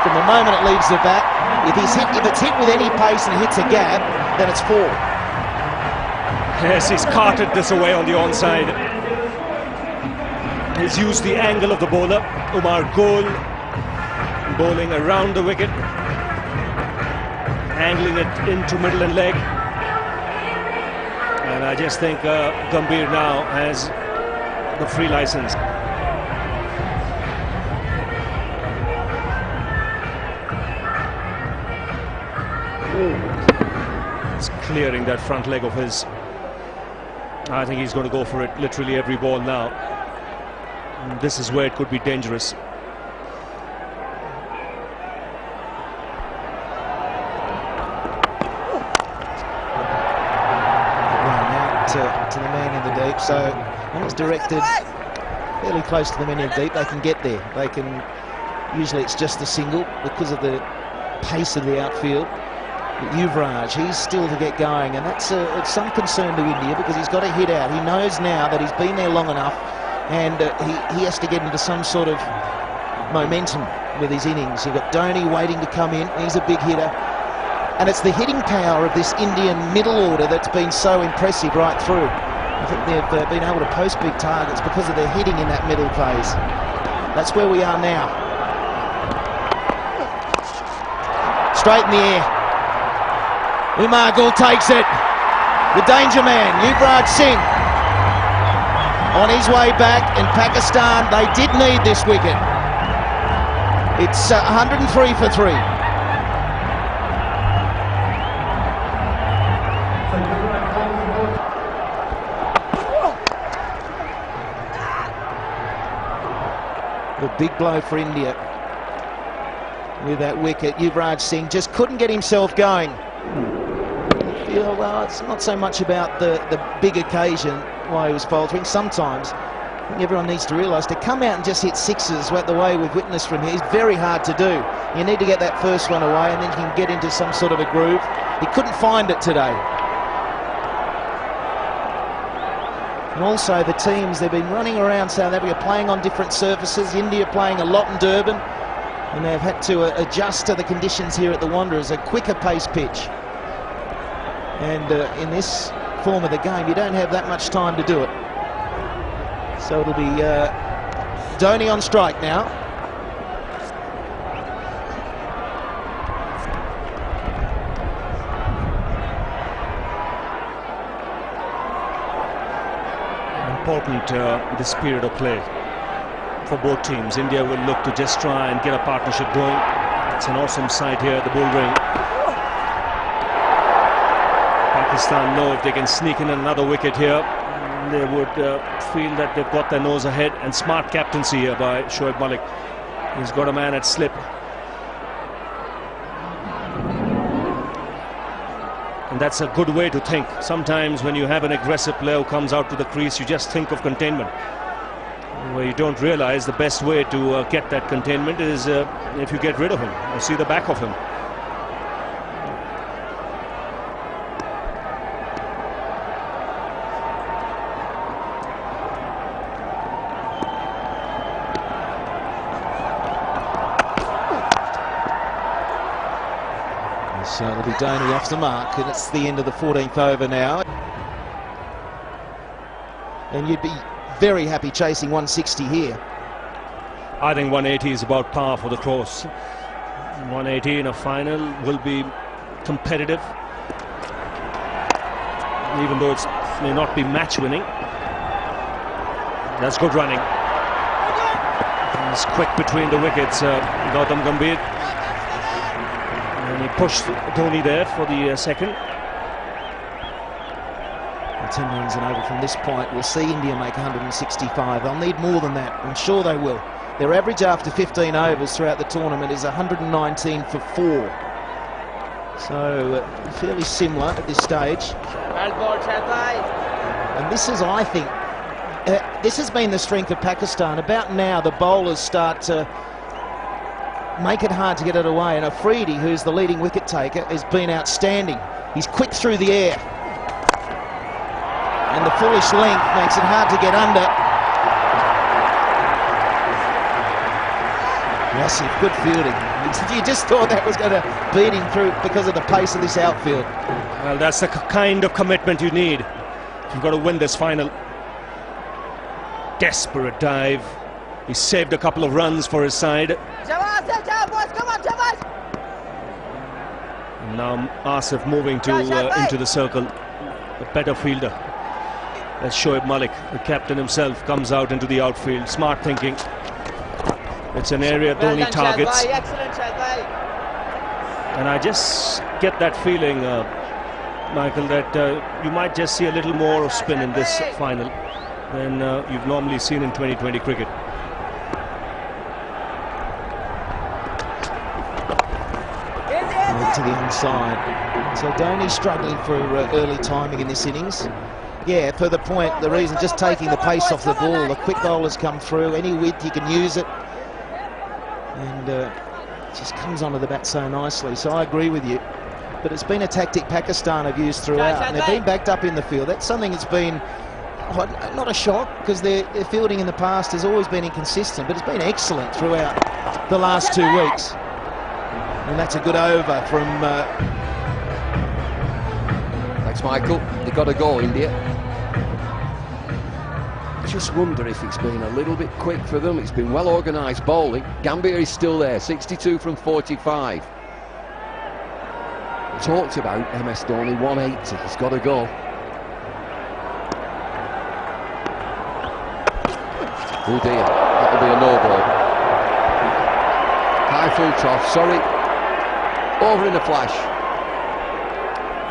From the moment it leaves the bat, if it's hit with any pace and hits a gap, then it's 4. Yes, he's carted this away on the onside. He's used the angle of the bowler. Umar Gul bowling around the wicket, angling it into middle and leg. And I just think Gambhir now has the free license. He's clearing that front leg of his. I think he's going to go for it literally every ball now. And this is where it could be dangerous. To the man in the deep, so when it's directed fairly close to the man in the deep, they can get there. They can, usually it's just a single because of the pace of the outfield. But Yuvraj, he's still to get going, and that's it's some concern to India because he's got to hit out. He knows now that he's been there long enough, and he has to get into some sort of momentum with his innings. You've got Dhoni waiting to come in. He's a big hitter. And it's the hitting power of this Indian middle order that's been so impressive right through. I think they've been able to post big targets because of their hitting in that middle phase. That's where we are now. Straight in the air. Umar Gul takes it. The danger man, Yuvraj Singh, on his way back, and Pakistan, they did need this wicket. It's 103 for 3. A big blow for India with that wicket. Yuvraj Singh just couldn't get himself going. Well, it's not so much about the big occasion why he was faltering. Sometimes I think everyone needs to realise to come out and just hit sixes the way we've witnessed from here is very hard to do. You need to get that first one away and then you can get into some sort of a groove. He couldn't find it today. And also the teams, they've been running around South Africa playing on different surfaces. India playing a lot in Durban, and they've had to adjust to the conditions here at the Wanderers, a quicker pace pitch. And in this form of the game, you don't have that much time to do it. So it'll be Dhoni on strike now. Important this period of play for both teams. India will look to just try and get a partnership going. It's an awesome sight here at the Bull Ring. Pakistan know if they can sneak in another wicket here, they would feel that they've got their nose ahead. And smart captaincy here by Shoaib Malik. He's got a man at slip. And that's a good way to think. Sometimes when you have an aggressive player who comes out to the crease, you just think of containment. Where you don't realize the best way to get that containment is if you get rid of him or see the back of him. So it'll be Dhoni off the mark, and it's the end of the 14th over now. And you'd be very happy chasing 160 here. I think 180 is about par for the course. 180 in a final will be competitive. even though it may not be match-winning. That's good running. He's quick between the wickets, Gautam Gambhir. And he pushed Dhoni there for the second. 10 runs and over from this point. We'll see India make 165. They'll need more than that. I'm sure they will. Their average after 15 overs throughout the tournament is 119 for 4. So fairly similar at this stage. And this is, I think, this has been the strength of Pakistan. About now, the bowlers start to make it hard to get it away. And Afridi, who's the leading wicket taker, has been outstanding. He's quick through the air. And the foolish length makes it hard to get under. Massive, good fielding. You just thought that was going to beat him through because of the pace of this outfield. Well, that's the kind of commitment you need. You've got to win this final. Desperate dive. He saved a couple of runs for his side. And now Asif moving to into the circle. A better fielder. That's Shoaib Malik, the captain himself, comes out into the outfield. Smart thinking. It's an area Dhoni targets. And I just get that feeling, Michael, that you might just see a little more of spin in this final than you've normally seen in 2020 cricket. To the onside. So Dhoni struggling for early timing in this innings. Yeah, for the point, the reason, just taking the pace off the ball. The quick bowlers come through, any width you can use it. And it just comes onto the bat so nicely. So I agree with you. But it's been a tactic Pakistan have used throughout, and they've been backed up in the field. That's something that's been not a shock, because their fielding in the past has always been inconsistent, but it's been excellent throughout the last 2 weeks. And that's a good over from... Thanks, Michael. They've got to go, India. Just wonder if it's been a little bit quick for them. It's been well organised bowling. Gambhir is still there, 62 from 45. We talked about MS Dhoni, 180. He's got to go. Oh dear, that'll be a no-ball. High full toss, sorry. Over in a flash.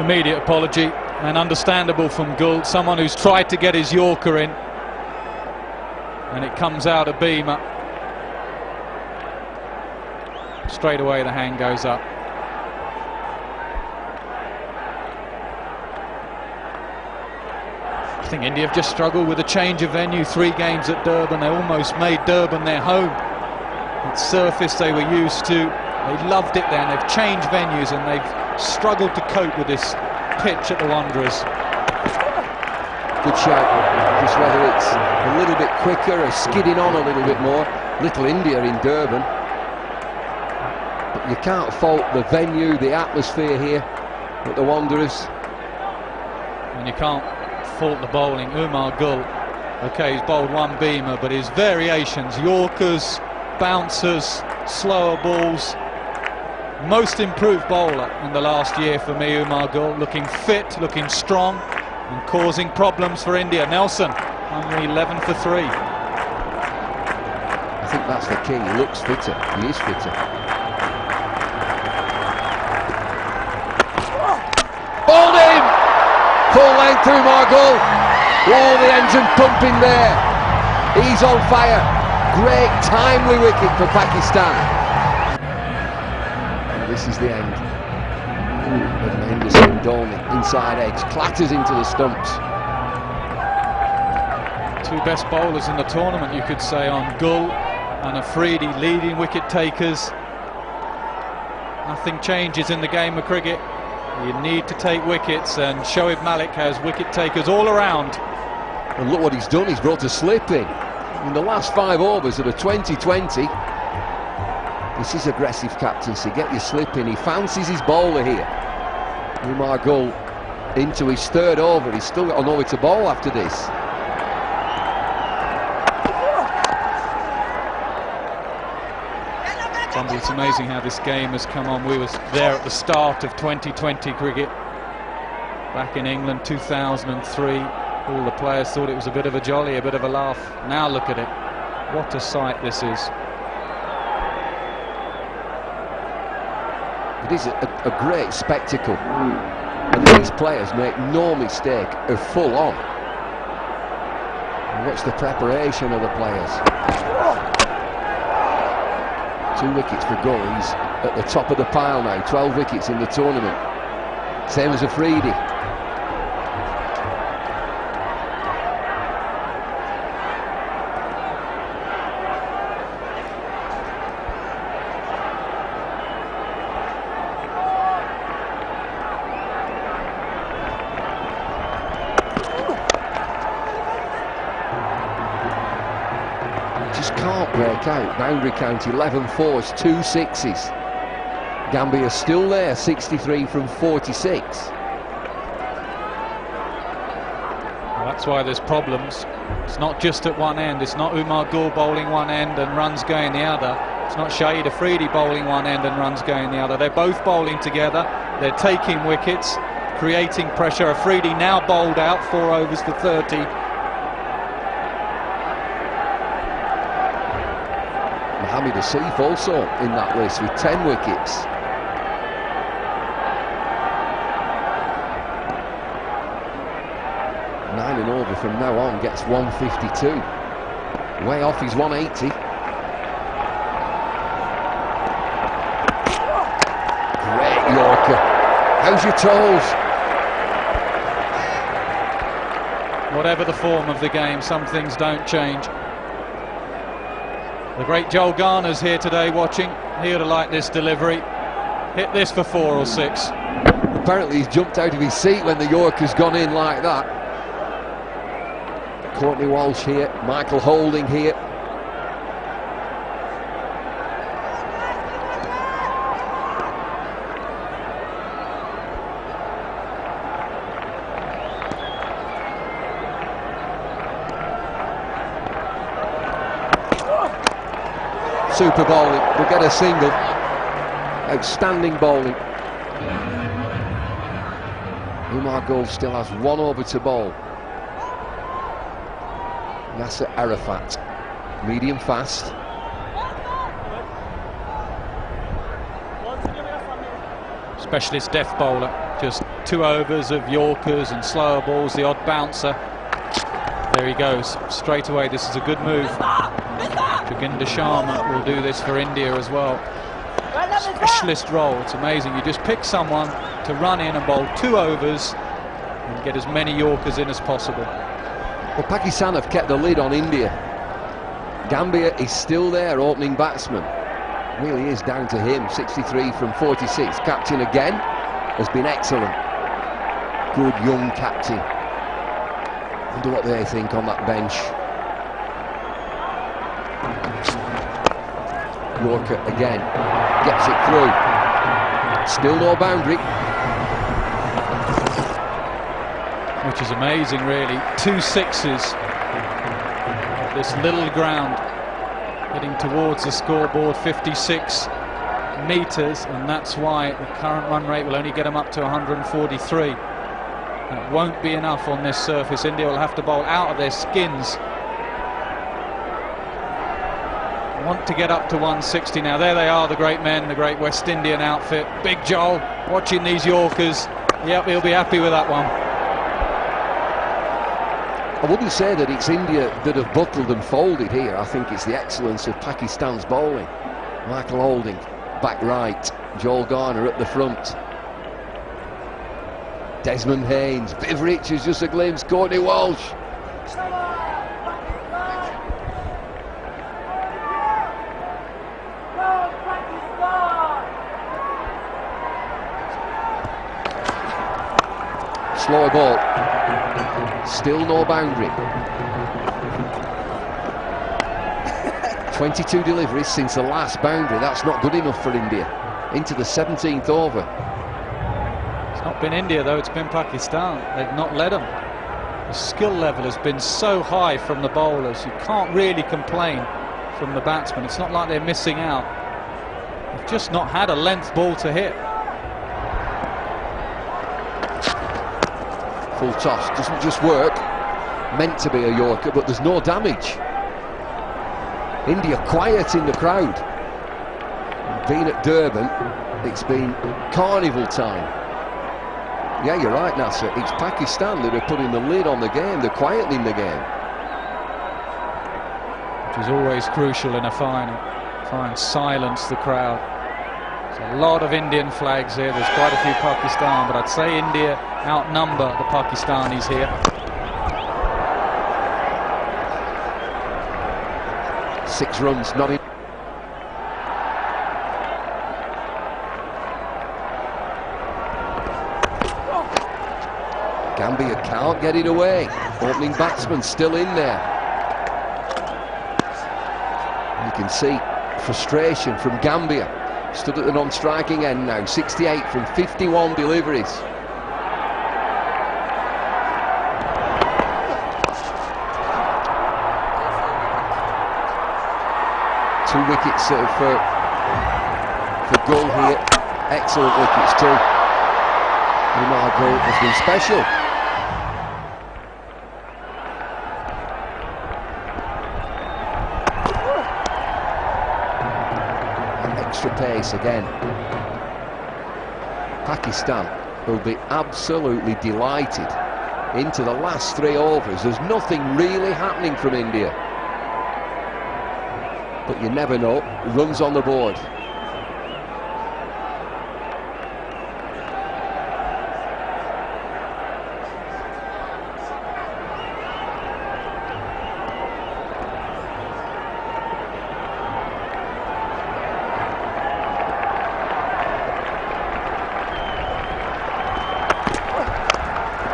Immediate apology, and understandable from Gould, someone who's tried to get his Yorker in, and it comes out of Beamer. Straight away the hand goes up. I think India have just struggled with a change of venue. 3 games at Durban, they almost made Durban their home. It's surface they were used to. They loved it there, and they've changed venues, and they've struggled to cope with this pitch at the Wanderers. Good shout. Just whether it's a little bit quicker or skidding on a little bit more. Little India in Durban. But you can't fault the venue, the atmosphere here at the Wanderers. And you can't fault the bowling. Umar Gul, okay, he's bowled 1 Beamer, but his variations, Yorkers, bouncers, slower balls. Most improved bowler in the last year for me, Umar Gul, looking fit, looking strong, and causing problems for India. Nelson, only 11 for 3. I think that's the key. He looks fitter. He is fitter. Bowled him! Full length through Margul. Oh, the engine pumping there. He's on fire. Great timely wicket for Pakistan. This is the end of Henderson. Dhoni, inside edge, clatters into the stumps. 2 best bowlers in the tournament, you could say, on Gul and Afridi, leading wicket takers. Nothing changes in the game of cricket. You need to take wickets, and Shoaib Malik has wicket takers all around. And look what he's done. He's brought a slip in the last 5 overs of the 2020. This is aggressive captaincy. Get your slip in. He fancies his bowler here. Umar Gul into his 3rd over. He's still got an over to bowl after this. It's amazing how this game has come on. We were there at the start of 2020 cricket. Back in England 2003, all the players thought it was a bit of a jolly, a bit of a laugh. Now look at it. What a sight this is. It is a great spectacle. And these players make no mistake, are full on. And watch the preparation of the players. 2 wickets for Gull. He's at the top of the pile now, 12 wickets in the tournament. Same as Afridi. Just can't break out. Boundary count 11 fours, 2 sixes. Gambia still there, 63 from 46. Well, that's why there's problems. It's not just at one end. It's not Umar Gull bowling one end and runs going the other. It's not Shahid Afridi bowling one end and runs going the other. They're both bowling together. They're taking wickets, creating pressure. Afridi now bowled out, 4 overs for 30. Mohamed Asif also in that list with 10 wickets. Nine and over from now on gets 152. Way off his 180. Great Yorker. How's your toes? Whatever the form of the game, some things don't change. The great Joel Garner's here today watching. He would have liked this delivery. Hit this for 4 or 6. Apparently he's jumped out of his seat when the Yorker's gone in like that. Courtney Walsh here, Michael Holding here. Super bowling, will get a single. Outstanding bowling. Umar Gull still has 1 over to bowl. Nasser Arafat, medium fast. Specialist death bowler, just 2 overs of Yorkers and slower balls, the odd bouncer. There he goes, straight away. This is a good move. Joginder Sharma will do this for India as well. Specialist role, it's amazing. You just pick someone to run in and bowl 2 overs and get as many Yorkers in as possible. Well, Pakistan have kept the lid on India. Gambia is still their opening batsman. Really is down to him, 63 from 46. Captain again, has been excellent. Good young captain. Wonder what they think on that bench. Yorker again, gets it through. Still no boundary. Which is amazing, really. 2 sixes. This little ground heading towards the scoreboard, 56 metres, and that's why the current run rate will only get them up to 143. That won't be enough on this surface. India will have to bowl out of their skins. Want to get up to 160 now. There they are, the great men, the great West Indian outfit. Big Joel watching these Yorkers. Yep, he'll be happy with that one. I wouldn't say that it's India that have buckled and folded here. I think it's the excellence of Pakistan's bowling. Michael Holding, back right. Joel Garner at the front. Desmond Haynes, Viv Richards, just a glimpse. Courtney Walsh. Slower ball. Still no boundary. 22 deliveries since the last boundary. That's not good enough for India. Into the 17th over. It's not been India though, it's been Pakistan. They've not led them. The skill level has been so high from the bowlers. You can't really complain from the batsmen. It's not like they're missing out. They've just not had a length ball to hit. Full toss, doesn't just work. Meant to be a Yorker, but there's no damage. India quiet in the crowd. Being at Durban, it's been carnival time. Yeah, you're right, Nasser. It's Pakistan that are putting the lid on the game. They're quietening the game. Which is always crucial in a final. Try and silence the crowd. There's a lot of Indian flags here. There's quite a few Pakistan, but I'd say India outnumber the Pakistanis here. 6 runs, not in. Gambia can't get it away. Opening batsman still in there. You can see frustration from Gambia. Stood at the non-striking end now. 68 from 51 deliveries. Two wickets for Gull here. Excellent wickets too. Umar Gull has been special. Extra pace again. Pakistan will be absolutely delighted. Into the last 3 overs, there's nothing really happening from India. But you never know. Runs on the board.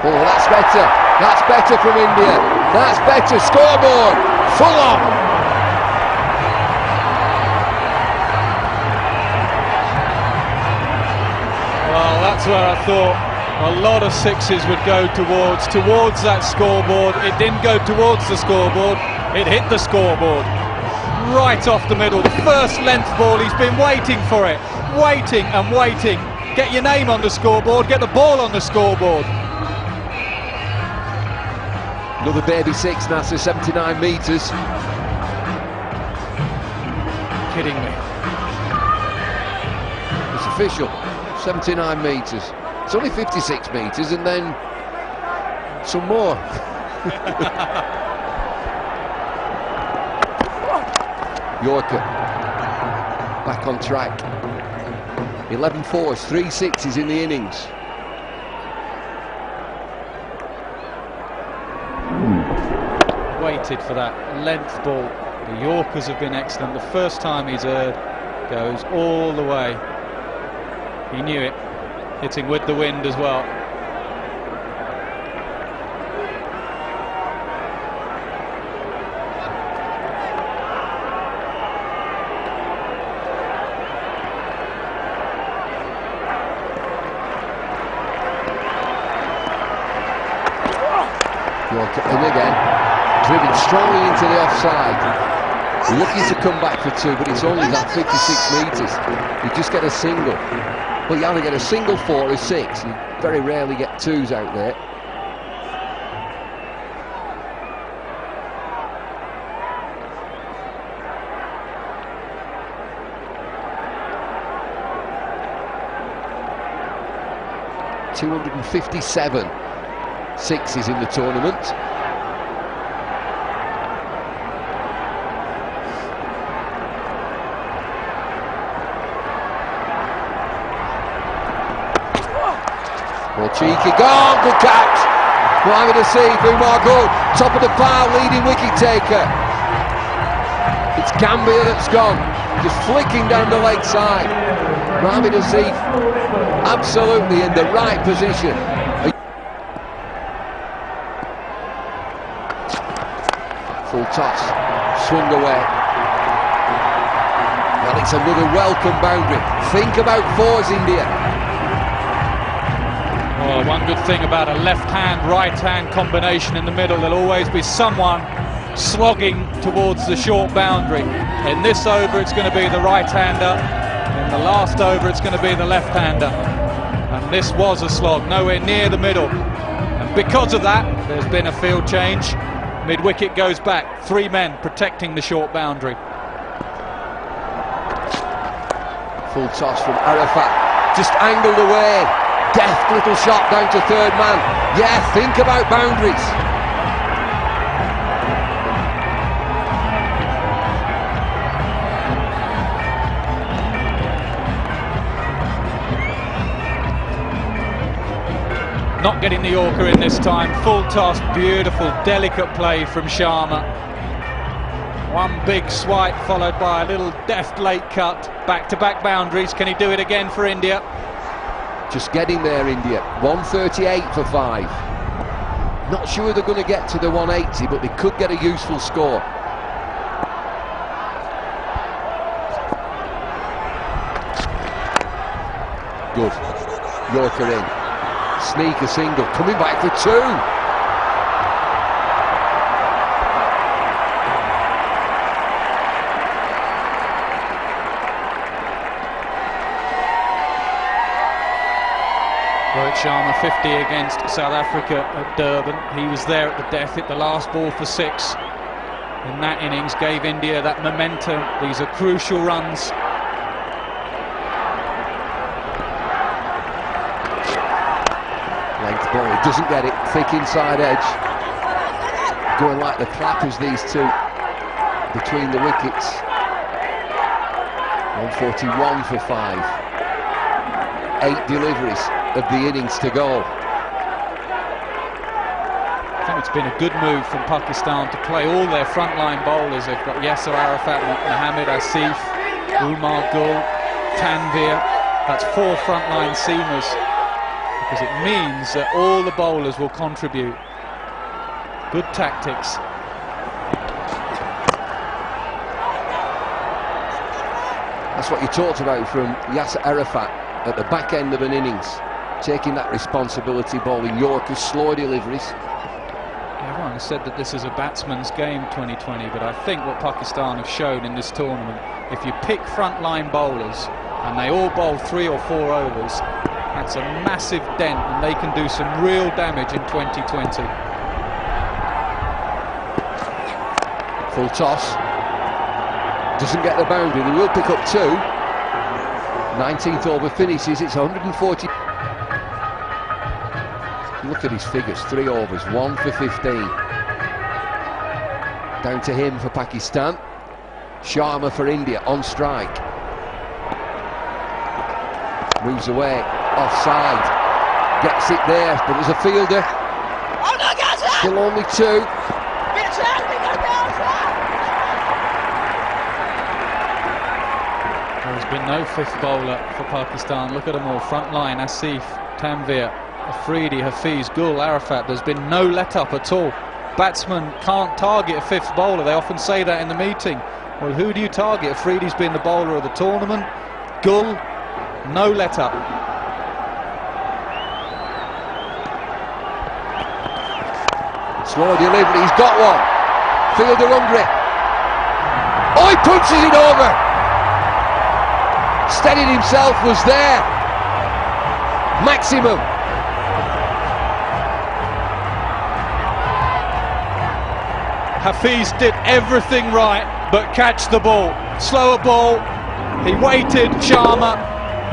Oh, that's better. That's better from India. That's better. Scoreboard. Full on. Well, that's where I thought a lot of sixes would go towards that scoreboard. It didn't go towards the scoreboard. It hit the scoreboard. Right off the middle. The first length ball. He's been waiting for it. Waiting and waiting. Get your name on the scoreboard. Get the ball on the scoreboard. Another baby 6, Nasser, 79 metres. Kidding me. It's official, 79 metres. It's only 56 metres and then some more. Yorker back on track. 11 fours, 3 sixes in the innings. Waited for that length ball. The Yorkers have been excellent. The first time he's heard goes all the way. He knew it. Hitting with the wind as well. Yorker in again. Driven strongly into the offside. Looking to come back for 2, but it's only that 56 metres. You just get a single. Well, you either get a single 4 or 6. You very rarely get 2s out there. .257 sixes in the tournament. Well, cheeky, gone, good catch. Mohamed Asif, Umar Gull, top of the pile, leading wicket taker. It's Gambia that's gone, just flicking down the leg side. Mohamed Asif, absolutely in the right position. Full toss, swung away. Well, it's another welcome boundary. Think about 4s, India. Well, one good thing about a left-hand, right-hand combination in the middle, there'll always be someone slogging towards the short boundary. In this over, it's going to be the right-hander. In the last over, it's going to be the left-hander. And this was a slog, nowhere near the middle. And because of that, there's been a field change. Mid-wicket goes back. 3 men protecting the short boundary. Full toss from Arafat, just angled away. Deft little shot down to third man. Yeah, think about boundaries. Not getting the Yorker in this time. Full toss, beautiful, delicate play from Sharma. One big swipe followed by a little deft late cut. Back-to-back boundaries. Can he do it again for India? Just getting there, India. 138 for 5. Not sure they're going to get to the 180, but they could get a useful score. Good. Yorker in. Sneak a single, coming back for 2. Rohit Sharma 50 against South Africa at Durban. He was there at the death, hit the last ball for 6 in that innings, gave India that momentum. These are crucial runs. Length ball, he doesn't get it, thick inside edge. Going like the clappers, these two, between the wickets. 141 for 5. 8 deliveries of the innings to go. I think it's been a good move from Pakistan to play all their frontline bowlers. They've got Yasser Arafat, Mohammad Asif, Umar Gul, Tanvir. That's 4 frontline seamers, because it means that all the bowlers will contribute. Good tactics. That's what you talked about from Yasser Arafat at the back end of an innings, taking that responsibility, bowling Yorkers, slow deliveries. Everyone has said that this is a batsman's game, 2020, but I think what Pakistan have shown in this tournament, if you pick frontline bowlers and they all bowl 3 or 4 overs, that's a massive dent, and they can do some real damage in 2020. Full toss. Doesn't get the boundary. They will pick up 2. 19th over finishes. It's 140. Look at his figures. 3 overs, 1 for 15. Down to him for Pakistan. Sharma for India on strike. Moves away. Offside. Gets it there, but there's a fielder. Still only 2. There's been no 5th bowler for Pakistan. Look at them all. Front line, Asif, Tanvir, Afridi, Hafiz, Gul, Arafat. There's been no let-up at all. Batsmen can't target a 5th bowler. They often say that in the meeting. Well, who do you target? Afridi's been the bowler of the tournament. Gul, no let-up. Slow delivery, he's got one. Fielder under it. Oh, he punches it over. Steadied himself, was there. Maximum. Hafiz did everything right but catch the ball. Slower ball. He waited, Sharma.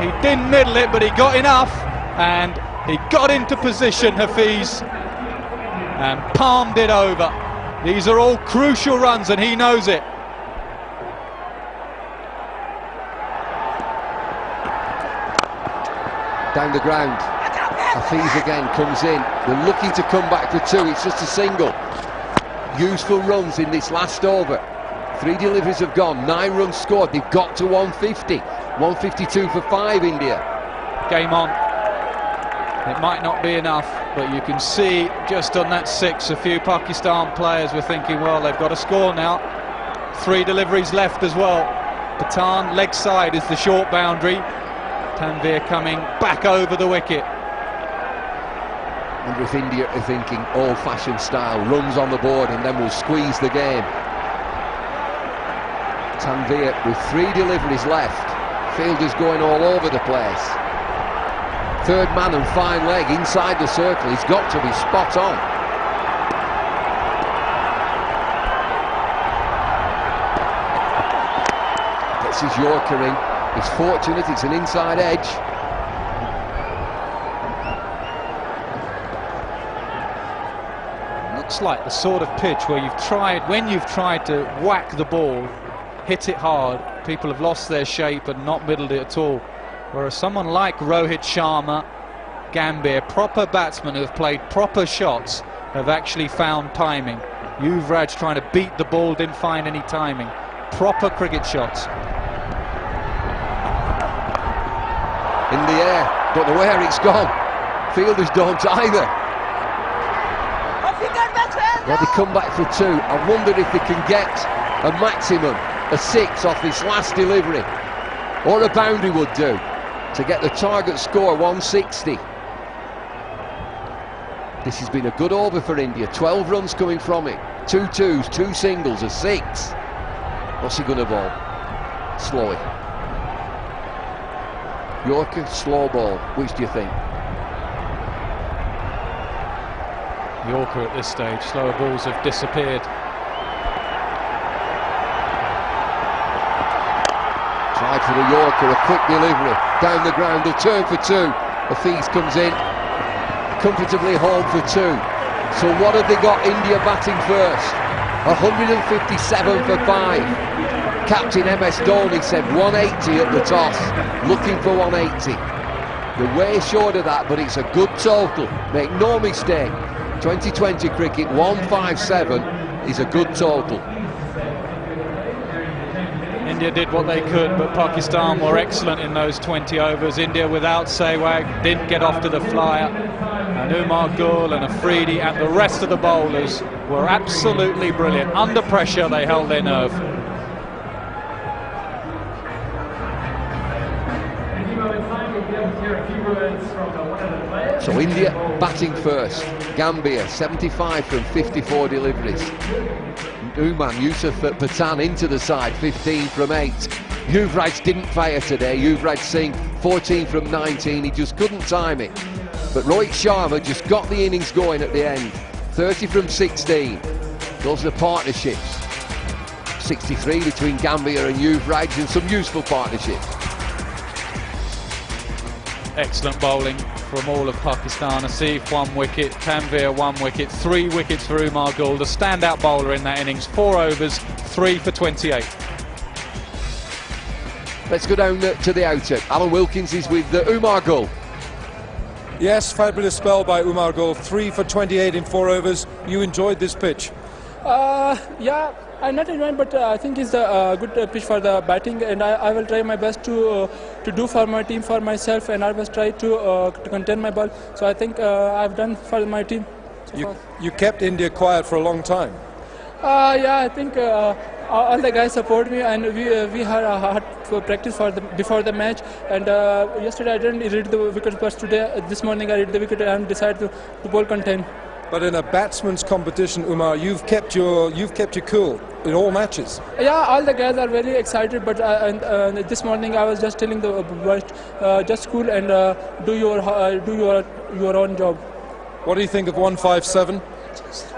He didn't middle it, but he got enough, and he got into position, Hafiz, and palmed it over. These are all crucial runs, and he knows it. Down the ground. Hafiz again comes in. They're looking to come back for 2. It's just a single. Useful runs in this last over. 3 deliveries have gone, 9 runs scored. They've got to 150. 152 for 5, India. Game on. It might not be enough, but you can see just on that 6, a few Pakistan players were thinking, well, they've got to score now. 3 deliveries left as well. Pathan, leg side is the short boundary. Tanvir coming back over the wicket. I wonder if India are thinking old-fashioned style, runs on the board and then we'll squeeze the game. Tanvir with 3 deliveries left. Fielders going all over the place. Third man and fine leg inside the circle. He's got to be spot on. Gets his Yorker in. It's fortunate it's an inside edge. Looks like the sort of pitch where when you've tried to whack the ball, hit it hard, people have lost their shape and not middled it at all. Whereas someone like Rohit Sharma, Gambhir, proper batsmen who have played proper shots, have actually found timing. Yuvraj trying to beat the ball, didn't find any timing. Proper cricket shots. In the air, don't know where it's gone. Fielders don't either. Well, they come back for 2. I wonder if they can get a maximum, a 6 off this last delivery. Or a boundary would do, to get the target score 160. This has been a good over for India. 12 runs coming from it. 2 twos, 2 singles, a 6. What's he going to bowl? Slow it. Yorker, slow ball. Which do you think? Yorker at this stage. Slower balls have disappeared. Tried for the Yorker, a quick delivery. Down the ground, they'll turn for 2. Hafiz comes in. Comfortably home for 2. So what have they got? India batting first. 157 for 5. Captain MS Dhoni said 180 at the toss, looking for 180. They're way short of that, but it's a good total. Make no mistake, 2020 cricket 157 is a good total. India did what they could, but Pakistan were excellent in those 20 overs. India without Sehwag didn't get off to the flyer, and Umar Gul and Afridi and the rest of the bowlers were absolutely brilliant. Under pressure they held their nerve. So India batting first. Gambhir 75 from 54 deliveries. Yusuf Pathan into the side, 15 from 8. Yuvraj didn't fire today. Yuvraj Singh 14 from 19. He just couldn't time it. But Rohit Sharma just got the innings going at the end. 30 from 16. Those are the partnerships. 63 between Gambhir and Yuvraj, and some useful partnerships. Excellent bowling from all of Pakistan. Asif 1 wicket, Tanvir 1 wicket, 3 wickets for Umar Gul, the standout bowler in that innings. 4 overs, 3 for 28. Let's go down to the outer. Alan Wilkins is with Umar Gul. Yes, fabulous spell by Umar Gul. 3 for 28 in 4 overs. You enjoyed this pitch? Yeah, I'm not enjoying, but I think it's a good pitch for the batting, and I will try my best to do for my team, for myself, and I will try to contain my ball. So I think I've done for my team. You kept India quiet for a long time. Yeah, I think all the guys support me, and we had a hard practice before the match. And yesterday I didn't read the wicket, but today, this morning I read the wicket and decided to bowl contain. But in a batsman's competition, Umar, you've kept your cool in all matches. Yeah, all the guys are very excited. But this morning I was just telling the boys, just cool and do your own job. What do you think of 157?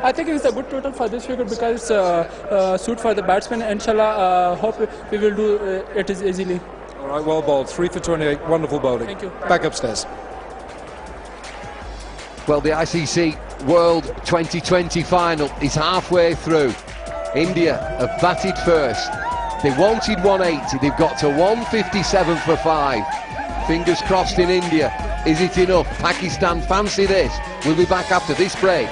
I think it's a good total for this wicket because it's a suit for the batsman. Inshallah, hope we will do it easily. All right, well bowled. 3 for 28. Wonderful bowling. Thank you. Back upstairs. Well, the ICC World 2020 final is halfway through. India have batted first. They wanted 180. They've got to 157 for 5. Fingers crossed in India. Is it enough? Pakistan fancy this. We'll be back after this break.